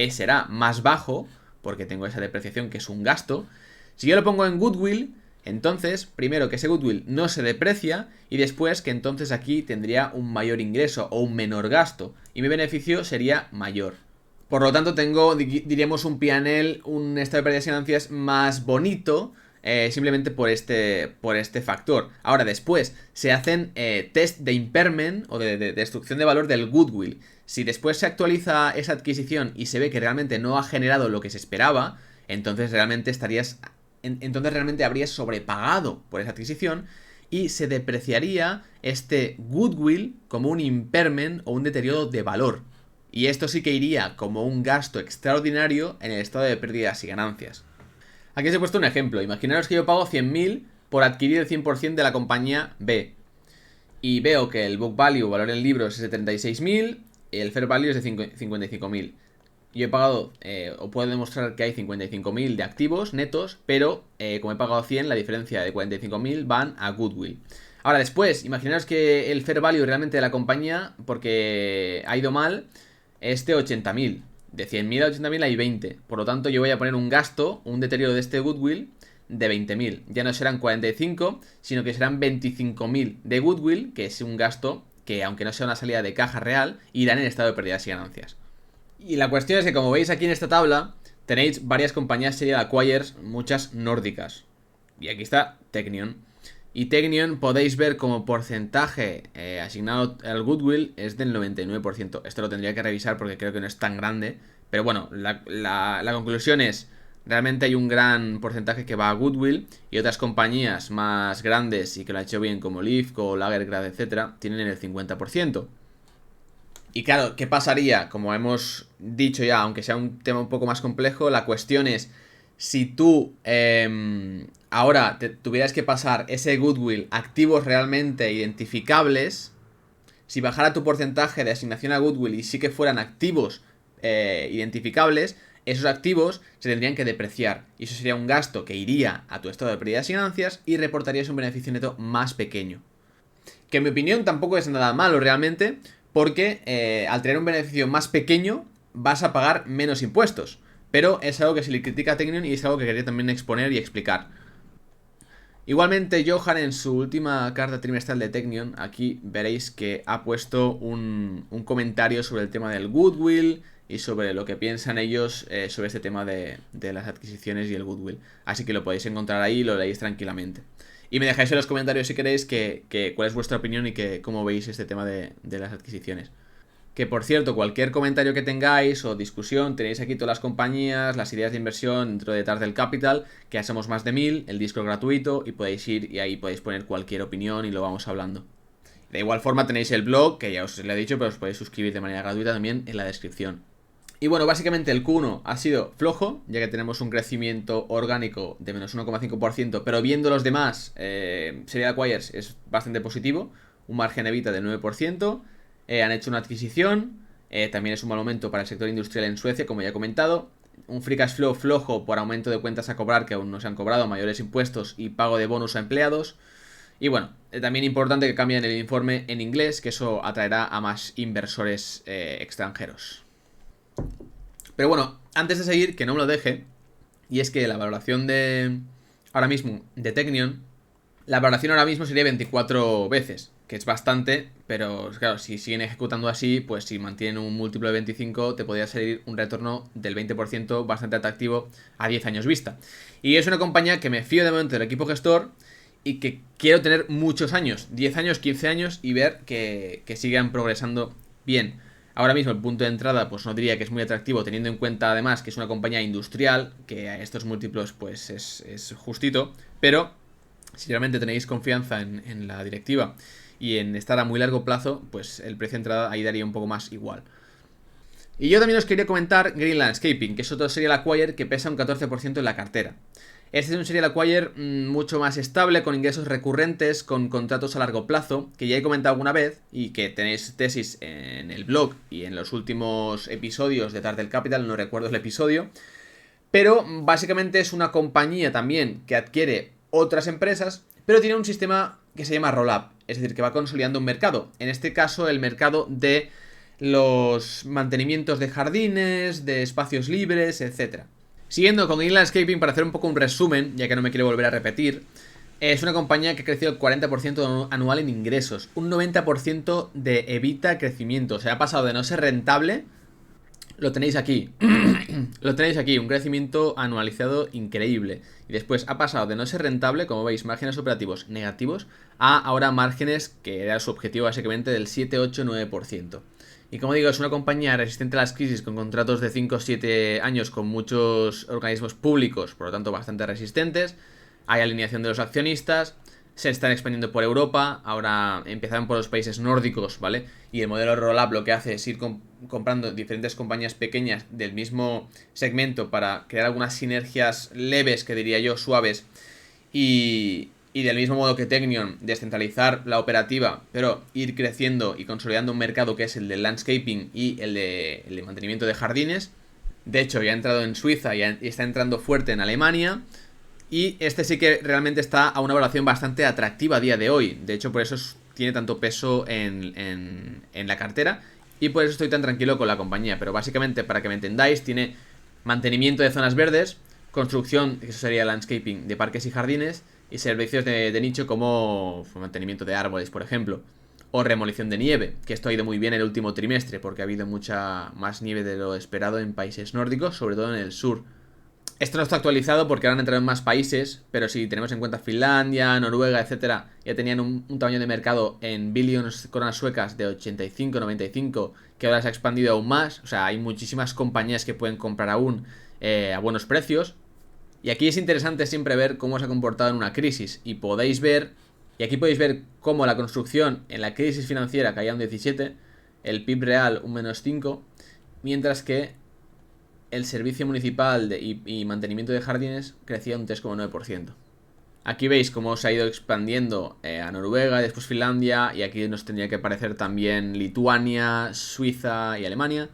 será más bajo, porque tengo esa depreciación que es un gasto. Si yo lo pongo en goodwill, entonces, primero que ese goodwill no se deprecia, y después que entonces aquí tendría un mayor ingreso o un menor gasto, y mi beneficio sería mayor. Por lo tanto tengo, diríamos, un P&L, un estado de pérdidas y ganancias más bonito, simplemente por este factor. Ahora después se hacen test de impairment o de destrucción de valor del goodwill. Si después se actualiza esa adquisición y se ve que realmente no ha generado lo que se esperaba, entonces realmente habrías sobrepagado por esa adquisición y se depreciaría este goodwill como un impairment o un deterioro de valor. Y esto sí que iría como un gasto extraordinario en el estado de pérdidas y ganancias. Aquí os he puesto un ejemplo. Imaginaros que yo pago 100.000 por adquirir el 100% de la compañía B. Y veo que el book value, valor en libros, es de 36.000 y el fair value es de 55.000. yo he pagado, o puedo demostrar que hay 55.000 de activos netos, pero como he pagado 100, la diferencia de 45.000 van a Goodwill. Ahora después, imaginaos que el fair value realmente de la compañía, porque ha ido mal, es de 80.000. De 100.000 a 80.000 hay 20. Por lo tanto, yo voy a poner un gasto, un deterioro de este Goodwill de 20.000. Ya no serán 45, sino que serán 25.000 de Goodwill, que es un gasto que, aunque no sea una salida de caja real, irán en estado de pérdidas y ganancias. Y la cuestión es que, como veis aquí en esta tabla, tenéis varias compañías serial acquirers, muchas nórdicas. Y aquí está Technion. Y Technion podéis ver como porcentaje asignado al Goodwill es del 99%. Esto lo tendría que revisar porque creo que no es tan grande. Pero bueno, la conclusión es, realmente hay un gran porcentaje que va a Goodwill y otras compañías más grandes y que lo han hecho bien como Lifco, Lagercraft, etcétera, tienen el 50%. Y claro, ¿qué pasaría? Como hemos dicho ya, aunque sea un tema un poco más complejo, la cuestión es, si tú ahora tuvieras que pasar ese Goodwill a activos realmente identificables, si bajara tu porcentaje de asignación a Goodwill y sí que fueran activos identificables, esos activos se tendrían que depreciar. Y eso sería un gasto que iría a tu estado de pérdidas y ganancias y reportarías un beneficio neto más pequeño. Que en mi opinión tampoco es nada malo realmente, porque al tener un beneficio más pequeño vas a pagar menos impuestos. Pero es algo que se le critica a Technion y es algo que quería también exponer y explicar. Igualmente, Johan en su última carta trimestral de Technion, aquí veréis que ha puesto un comentario sobre el tema del Goodwill y sobre lo que piensan ellos sobre este tema de las adquisiciones y el Goodwill. Así que lo podéis encontrar ahí y lo leéis tranquilamente. Y me dejáis en los comentarios si queréis cuál es vuestra opinión y cómo veis este tema de las adquisiciones. Que por cierto, cualquier comentario que tengáis o discusión, tenéis aquí todas las compañías, las ideas de inversión dentro de Tartel Capital, que ya somos más de 1000, el Discord gratuito, y podéis ir y ahí podéis poner cualquier opinión y lo vamos hablando. De igual forma tenéis el blog, que ya os lo he dicho, pero os podéis suscribir de manera gratuita también en la descripción. Y bueno, básicamente el Q1 ha sido flojo, ya que tenemos un crecimiento orgánico de menos 1,5%, pero viendo los demás, Serial Acquirers es bastante positivo, un margen evita del 9%, han hecho una adquisición, también es un mal momento para el sector industrial en Suecia, como ya he comentado, un free cash flow flojo por aumento de cuentas a cobrar que aún no se han cobrado, mayores impuestos y pago de bonus a empleados. Y bueno, también importante que cambien el informe en inglés, que eso atraerá a más inversores extranjeros. Pero bueno, antes de seguir, que no me lo deje, y es que la valoración de ahora mismo de Technion, la valoración ahora mismo sería 24 veces, que es bastante, pero claro, si siguen ejecutando así, pues si mantienen un múltiplo de 25, te podría salir un retorno del 20% bastante atractivo a 10 años vista. Y es una compañía que me fío de momento del equipo gestor y que quiero tener muchos años, 10 años, 15 años, y ver que sigan progresando bien. Ahora mismo el punto de entrada pues no diría que es muy atractivo, teniendo en cuenta además que es una compañía industrial, que a estos múltiplos pues es justito, pero si realmente tenéis confianza en la directiva y en estar a muy largo plazo, pues el precio de entrada ahí daría un poco más igual. Y yo también os quería comentar Green Landscaping, que es otro serial acquirer que pesa un 14% en la cartera. Este es un serial acquirer mucho más estable, con ingresos recurrentes, con contratos a largo plazo, que ya he comentado alguna vez y que tenéis tesis en el blog y en los últimos episodios de Tartel Capital, no recuerdo el episodio, pero básicamente es una compañía también que adquiere otras empresas, pero tiene un sistema que se llama roll-up, es decir, que va consolidando un mercado, en este caso el mercado de los mantenimientos de jardines, de espacios libres, etcétera. Siguiendo con Green Landscaping, para hacer un poco un resumen, ya que no me quiero volver a repetir, es una compañía que ha crecido el 40% anual en ingresos, un 90% de evita crecimiento, o sea, ha pasado de no ser rentable, lo tenéis aquí, lo tenéis aquí, un crecimiento anualizado increíble, y después ha pasado de no ser rentable, como veis, márgenes operativos negativos, a ahora márgenes que era su objetivo básicamente del 7, 8, 9%. Y como digo, es una compañía resistente a las crisis con contratos de 5 o 7 años con muchos organismos públicos, por lo tanto bastante resistentes. Hay alineación de los accionistas, se están expandiendo por Europa, ahora empezaron por los países nórdicos, ¿vale? Y el modelo roll-up lo que hace es ir comprando diferentes compañías pequeñas del mismo segmento para crear algunas sinergias leves, que diría yo, suaves, y del mismo modo que Technion, descentralizar la operativa, pero ir creciendo y consolidando un mercado que es el de landscaping y el de mantenimiento de jardines. De hecho, ya ha entrado en Suiza y está entrando fuerte en Alemania. Y este sí que realmente está a una valoración bastante atractiva a día de hoy. De hecho, por eso tiene tanto peso en la cartera. Y por eso estoy tan tranquilo con la compañía. Pero básicamente, para que me entendáis, tiene mantenimiento de zonas verdes, construcción, que eso sería landscaping, de parques y jardines, y servicios de nicho como mantenimiento de árboles, por ejemplo. O remolición de nieve, que esto ha ido muy bien el último trimestre, porque ha habido mucha más nieve de lo esperado en países nórdicos, sobre todo en el sur. Esto no está actualizado porque ahora han entrado en más países, pero si tenemos en cuenta Finlandia, Noruega, etcétera, ya tenían un tamaño de mercado en billions coronas suecas de 85, 95, que ahora se ha expandido aún más. O sea, hay muchísimas compañías que pueden comprar aún a buenos precios. Y aquí es interesante siempre ver cómo se ha comportado en una crisis. Y aquí podéis ver cómo la construcción en la crisis financiera caía un 17, el PIB real un menos 5, mientras que el servicio municipal y mantenimiento de jardines crecía un 3,9%. Aquí veis cómo se ha ido expandiendo a Noruega, después Finlandia, y aquí nos tendría que aparecer también Lituania, Suiza y Alemania.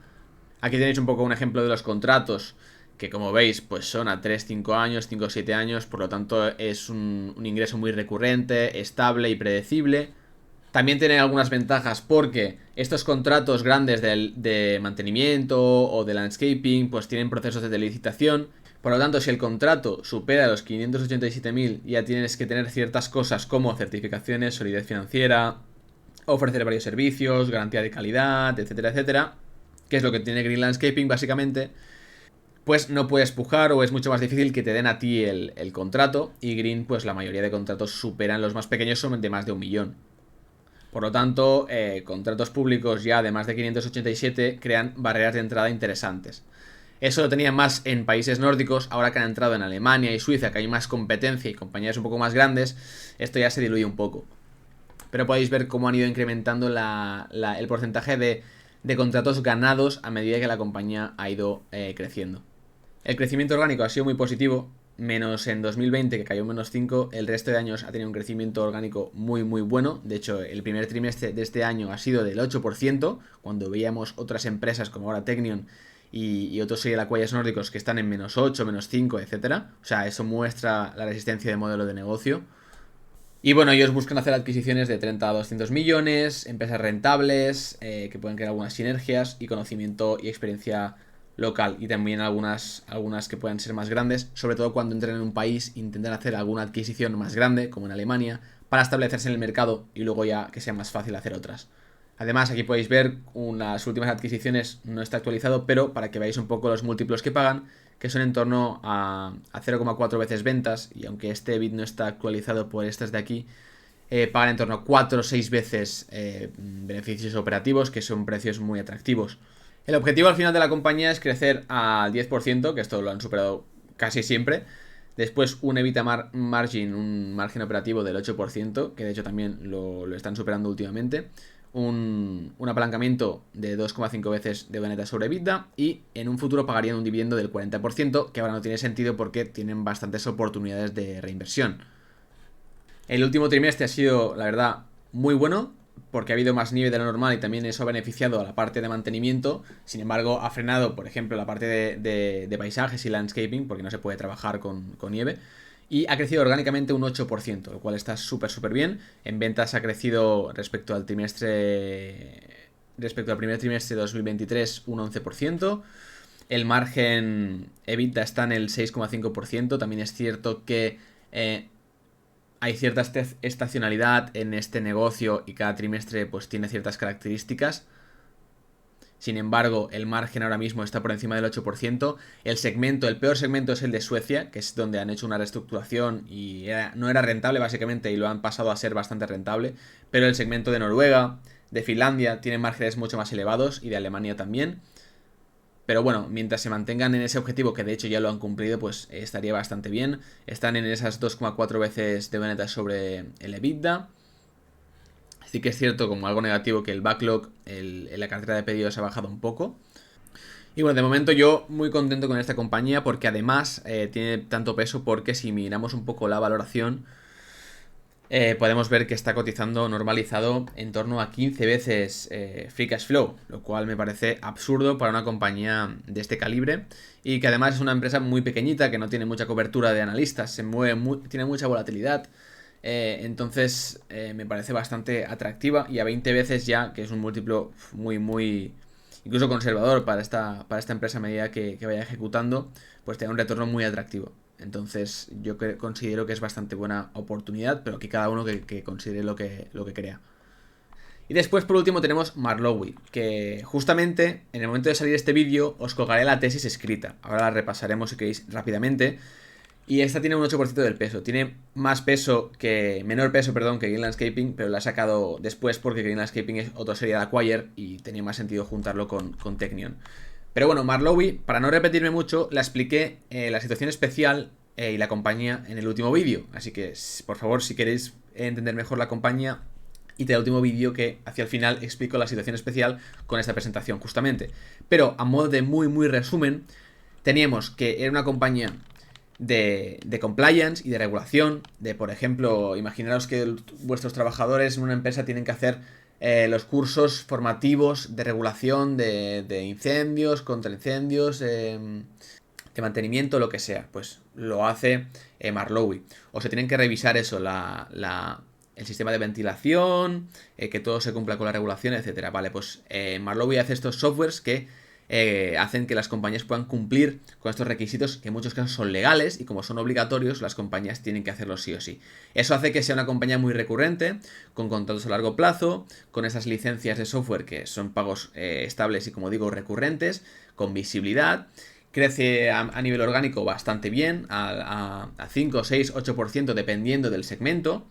Aquí tenéis un poco un ejemplo de los contratos, que como veis pues son a 3, 5 años, 5 o 7 años, por lo tanto es un ingreso muy recurrente, estable y predecible. También tiene algunas ventajas porque estos contratos grandes de mantenimiento o de landscaping pues tienen procesos de licitación. Por lo tanto, si el contrato supera los 587.000, ya tienes que tener ciertas cosas como certificaciones, solidez financiera, ofrecer varios servicios, garantía de calidad, etcétera, etcétera, que es lo que tiene Green Landscaping básicamente. Pues no puedes pujar o es mucho más difícil que te den a ti el contrato, y Green pues la mayoría de contratos superan, los más pequeños son de más de 1 millón. Por lo tanto, contratos públicos ya de más de 587 crean barreras de entrada interesantes. Eso lo tenían más en países nórdicos. Ahora que han entrado en Alemania y Suiza, que hay más competencia y compañías un poco más grandes, esto ya se diluye un poco. Pero podéis ver cómo han ido incrementando el porcentaje de contratos ganados a medida que la compañía ha ido creciendo. El crecimiento orgánico ha sido muy positivo, menos en 2020 que cayó un menos 5, el resto de años ha tenido un crecimiento orgánico muy muy bueno. De hecho, el primer trimestre de este año ha sido del 8%, cuando veíamos otras empresas como ahora Technion y otros serialacuayas nórdicos que están en menos 8, menos 5, etcétera. O sea, eso muestra la resistencia de modelo de negocio. Y bueno, ellos buscan hacer adquisiciones de 30 a 200 millones, empresas rentables, que pueden crear algunas sinergias y conocimiento y experiencia local, y también algunas que puedan ser más grandes, sobre todo cuando entren en un país, intentar hacer alguna adquisición más grande, como en Alemania, para establecerse en el mercado y luego ya que sea más fácil hacer otras. Además, aquí podéis ver unas últimas adquisiciones, no está actualizado, pero para que veáis un poco los múltiplos que pagan, que son en torno a 0,4 veces ventas, y aunque este EBIT no está actualizado por estas de aquí, pagan en torno a 4 o 6 veces beneficios operativos, que son precios muy atractivos. El objetivo al final de la compañía es crecer al 10%, que esto lo han superado casi siempre. Después un EBITDA margin, un margen operativo del 8%, que de hecho también lo están superando últimamente. Un apalancamiento de 2,5 veces de neta sobre EBITDA, y en un futuro pagarían un dividendo del 40%, que ahora no tiene sentido porque tienen bastantes oportunidades de reinversión. El último trimestre ha sido, la verdad, muy bueno, porque ha habido más nieve de lo normal y también eso ha beneficiado a la parte de mantenimiento. Sin embargo, ha frenado, por ejemplo, la parte de paisajes y landscaping, porque no se puede trabajar con nieve. Y ha crecido orgánicamente un 8%, lo cual está súper bien. En ventas ha crecido respecto al primer trimestre de 2023 un 11%. El margen EBITDA está en el 6,5%. También es cierto que hay cierta estacionalidad en este negocio y cada trimestre pues tiene ciertas características. Sin embargo, el margen ahora mismo está por encima del 8%. El peor segmento es el de Suecia, que es donde han hecho una reestructuración y no era rentable básicamente, y lo han pasado a ser bastante rentable. Pero el segmento de Noruega, de Finlandia, tiene márgenes mucho más elevados, y de Alemania también. Pero bueno, mientras se mantengan en ese objetivo, que de hecho ya lo han cumplido, pues estaría bastante bien. Están en esas 2,4 veces de neta sobre el EBITDA. Sí que es cierto, como algo negativo, que el backlog, la cartera de pedidos ha bajado un poco. Y bueno, de momento yo muy contento con esta compañía, porque además tiene tanto peso porque si miramos un poco la valoración, podemos ver que está cotizando normalizado en torno a 15 veces free cash flow, lo cual me parece absurdo para una compañía de este calibre y que además es una empresa muy pequeñita que no tiene mucha cobertura de analistas, tiene mucha volatilidad. Entonces me parece bastante atractiva y a 20 veces ya, que es un múltiplo muy incluso conservador para esta empresa a medida que vaya ejecutando, pues tiene un retorno muy atractivo. Entonces yo considero que es bastante buena oportunidad, pero que cada uno que considere lo que crea. Y después, por último, tenemos Marlowe, que justamente en el momento de salir este vídeo os colgaré la tesis escrita. Ahora la repasaremos si queréis rápidamente. Y esta tiene un 8% del peso. Tiene menor peso, que Green Landscaping, pero la he sacado después porque Green Landscaping es otra serie de Acquire y tenía más sentido juntarlo con Technion. Pero bueno, Marlowe, para no repetirme mucho, la expliqué la situación especial y la compañía en el último vídeo. Así que, por favor, si queréis entender mejor la compañía, id al último vídeo que hacia el final explico la situación especial con esta presentación justamente. Pero a modo de muy resumen, teníamos que era una compañía de compliance y de regulación, de por ejemplo, imaginaros que vuestros trabajadores en una empresa tienen que hacer los cursos formativos de regulación de incendios, contra incendios, de mantenimiento, lo que sea, pues lo hace Marlowe. O se tienen que revisar eso, el sistema de ventilación, que todo se cumpla con la regulación, etcétera. Vale, pues Marlowe hace estos softwares que hacen que las compañías puedan cumplir con estos requisitos que en muchos casos son legales y como son obligatorios, las compañías tienen que hacerlo sí o sí. Eso hace que sea una compañía muy recurrente, con contratos a largo plazo, con esas licencias de software que son pagos estables y, como digo, recurrentes, con visibilidad. Crece a nivel orgánico bastante bien, a 5, 6, 8% dependiendo del segmento.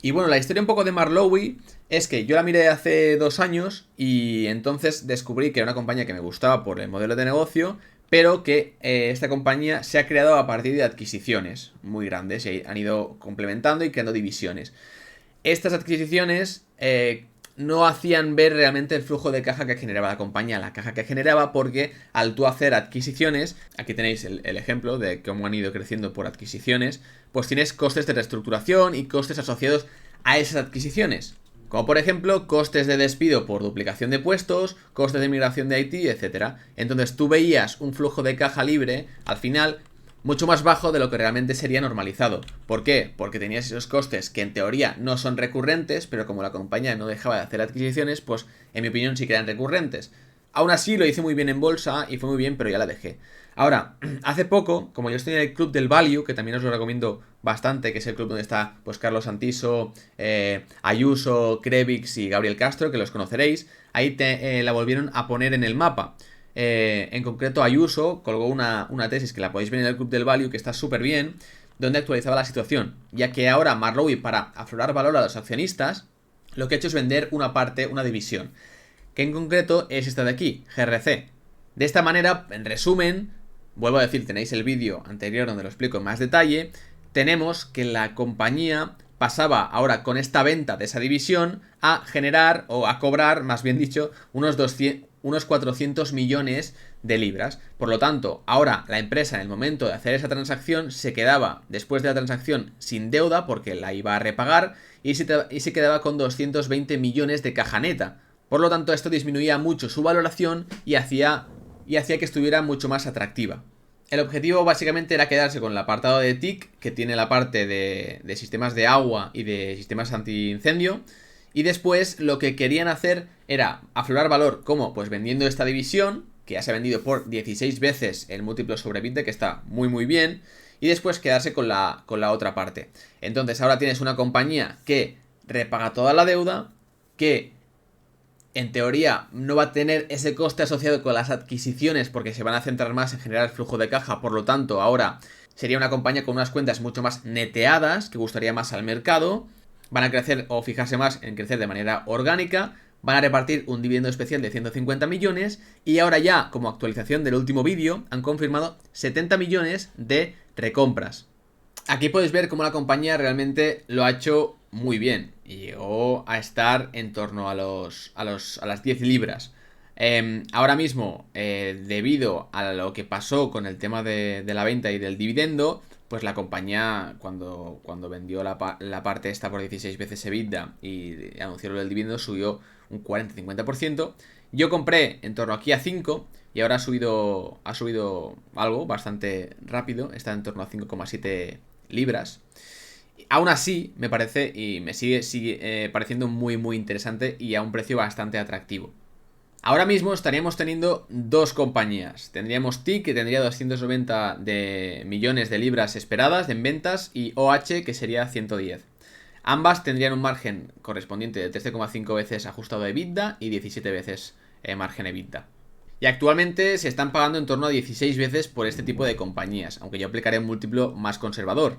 Y bueno, la historia un poco de Marlowe es que yo la miré hace 2 años y entonces descubrí que era una compañía que me gustaba por el modelo de negocio, pero que esta compañía se ha creado a partir de adquisiciones muy grandes y han ido complementando y creando divisiones. Estas adquisiciones no hacían ver realmente el flujo de caja que generaba la compañía, la caja que generaba, porque al tú hacer adquisiciones, aquí tenéis el ejemplo de cómo han ido creciendo por adquisiciones, pues tienes costes de reestructuración y costes asociados a esas adquisiciones. Como por ejemplo, costes de despido por duplicación de puestos, costes de migración de IT, etc. Entonces tú veías un flujo de caja libre, al final, mucho más bajo de lo que realmente sería normalizado. ¿Por qué? Porque tenías esos costes que en teoría no son recurrentes, pero como la compañía no dejaba de hacer adquisiciones, pues en mi opinión sí que eran recurrentes. Aún así lo hice muy bien en bolsa y fue muy bien, pero ya la dejé. Ahora, hace poco, como yo estoy en el club del Value, que también os lo recomiendo bastante, que es el club donde está pues Carlos Santiso, Ayuso, Krevix y Gabriel Castro, que los conoceréis, ahí la volvieron a poner en el mapa. En concreto, Ayuso colgó una tesis que la podéis ver en el club del Value, que está súper bien, donde actualizaba la situación, ya que ahora Marlowe, para aflorar valor a los accionistas, lo que ha hecho es vender una parte, una división, que en concreto es esta de aquí, GRC. De esta manera, en resumen, vuelvo a decir, tenéis el vídeo anterior donde lo explico en más detalle, tenemos que la compañía pasaba ahora con esta venta de esa división a generar, o a cobrar, más bien dicho, unos 400 millones de libras. Por lo tanto, ahora la empresa en el momento de hacer esa transacción se quedaba, después de la transacción, sin deuda porque la iba a repagar y se quedaba con 220 millones de caja neta. Por lo tanto, esto disminuía mucho su valoración y hacía que estuviera mucho más atractiva. El objetivo básicamente era quedarse con el apartado de TIC, que tiene la parte de sistemas de agua y de sistemas antiincendio. Y después lo que querían hacer era aflorar valor, como pues vendiendo esta división, que ya se ha vendido por 16 veces el múltiplo sobre EBITDA, que está muy bien. Y después quedarse con la otra parte. Entonces ahora tienes una compañía que repaga toda la deuda, que en teoría no va a tener ese coste asociado con las adquisiciones porque se van a centrar más en generar flujo de caja, por lo tanto ahora sería una compañía con unas cuentas mucho más neteadas, que gustaría más al mercado, van a crecer o fijarse más en crecer de manera orgánica, van a repartir un dividendo especial de 150 millones y ahora ya, como actualización del último vídeo, han confirmado 70 millones de recompras. Aquí podéis ver cómo la compañía realmente lo ha hecho muy bien y llegó a estar en torno a las 10 libras. Ahora mismo, debido a lo que pasó con el tema de la venta y del dividendo, pues la compañía, cuando vendió la parte esta por 16 veces EBITDA y anunció el dividendo, subió un 40-50%. Yo compré en torno aquí a 5 y ahora ha subido algo bastante rápido, está en torno a 5,7 libras. Aún así, me parece y me sigue pareciendo muy interesante y a un precio bastante atractivo. Ahora mismo estaríamos teniendo dos compañías. Tendríamos TIC, que tendría 290 de millones de libras esperadas en ventas, y OH, que sería 110. Ambas tendrían un margen correspondiente de 13,5 veces ajustado a EBITDA y 17 veces margen EBITDA. Y actualmente se están pagando en torno a 16 veces por este tipo de compañías, aunque yo aplicaré un múltiplo más conservador.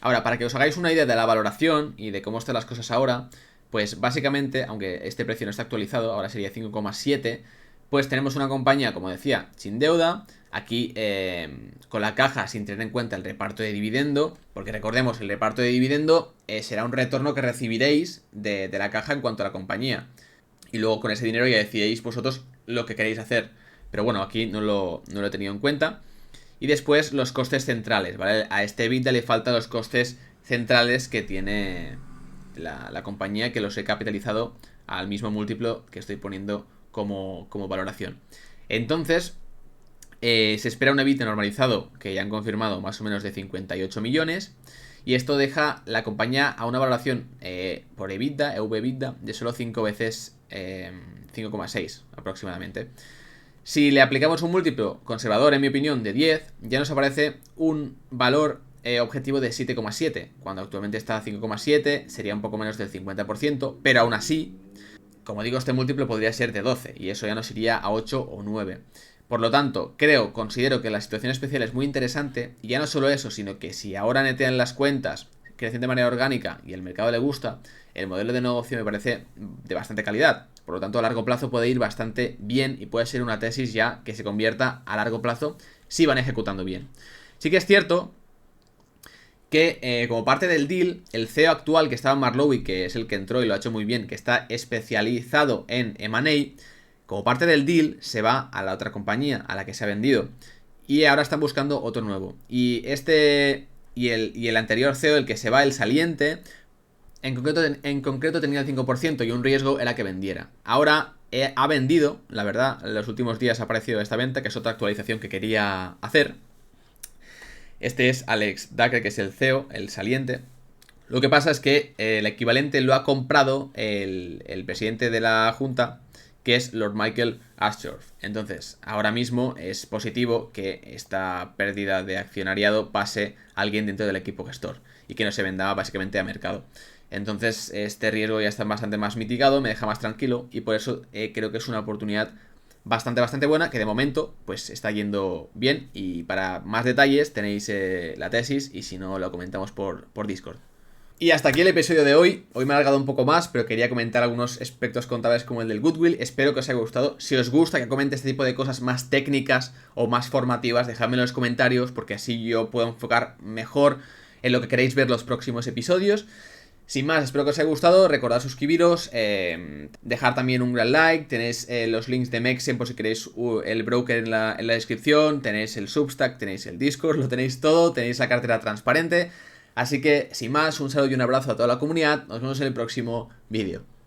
Ahora, para que os hagáis una idea de la valoración y de cómo están las cosas ahora, pues básicamente, aunque este precio no está actualizado, ahora sería 5,7, pues tenemos una compañía, como decía, sin deuda, aquí con la caja sin tener en cuenta el reparto de dividendo, porque recordemos, el reparto de dividendo será un retorno que recibiréis de la caja en cuanto a la compañía. Y luego con ese dinero ya decidéis vosotros lo que queréis hacer. Pero bueno, aquí no lo he tenido en cuenta. Y después los costes centrales, ¿vale? A este EBITDA le faltan los costes centrales que tiene la compañía, que los he capitalizado al mismo múltiplo que estoy poniendo como valoración. Entonces, se espera un EBITDA normalizado, que ya han confirmado, más o menos de 58 millones. Y esto deja la compañía a una valoración por EBITDA, EV/EBITDA, de solo 5 veces 5,6 aproximadamente. Si le aplicamos un múltiplo conservador, en mi opinión, de 10, ya nos aparece un valor objetivo de 7,7. Cuando actualmente está a 5,7, sería un poco menos del 50%, pero aún así, como digo, este múltiplo podría ser de 12, y eso ya nos iría a 8 o 9. Por lo tanto, considero que la situación especial es muy interesante, y ya no solo eso, sino que si ahora netean las cuentas, crecen de manera orgánica y el mercado le gusta, el modelo de negocio me parece de bastante calidad. Por lo tanto, a largo plazo puede ir bastante bien y puede ser una tesis ya que se convierta a largo plazo si van ejecutando bien. Sí que es cierto que como parte del deal, el CEO actual, que estaba en Marlowe, que es el que entró y lo ha hecho muy bien, que está especializado en M&A, como parte del deal se va a la otra compañía a la que se ha vendido y ahora están buscando otro nuevo. Y el anterior CEO, el que se va, el saliente, en concreto tenía el 5% y un riesgo era que vendiera. Ahora ha vendido, la verdad, en los últimos días ha aparecido esta venta, que es otra actualización que quería hacer. Este es Alex Dacre, que es el CEO, el saliente. Lo que pasa es que el equivalente lo ha comprado el presidente de la junta, que es Lord Michael Ashworth. Entonces, ahora mismo es positivo que esta pérdida de accionariado pase a alguien dentro del equipo gestor y que no se venda básicamente a mercado. Entonces, este riesgo ya está bastante más mitigado, me deja más tranquilo y por eso creo que es una oportunidad bastante buena, que de momento pues está yendo bien. Y para más detalles tenéis la tesis, y si no lo comentamos por Discord. Y hasta aquí el episodio de hoy. Hoy me he alargado un poco más, pero quería comentar algunos aspectos contables como el del goodwill. Espero que os haya gustado. Si os gusta que comente este tipo de cosas más técnicas o más formativas, dejadmelo en los comentarios, porque así yo puedo enfocar mejor en lo que queréis ver los próximos episodios. Sin más, espero que os haya gustado. Recordad suscribiros, dejar también un gran like. Tenéis los links de Mexen por si queréis el broker en la descripción. Tenéis el Substack, tenéis el Discord, lo tenéis todo. Tenéis la cartera transparente. Así que, sin más, un saludo y un abrazo a toda la comunidad. Nos vemos en el próximo vídeo.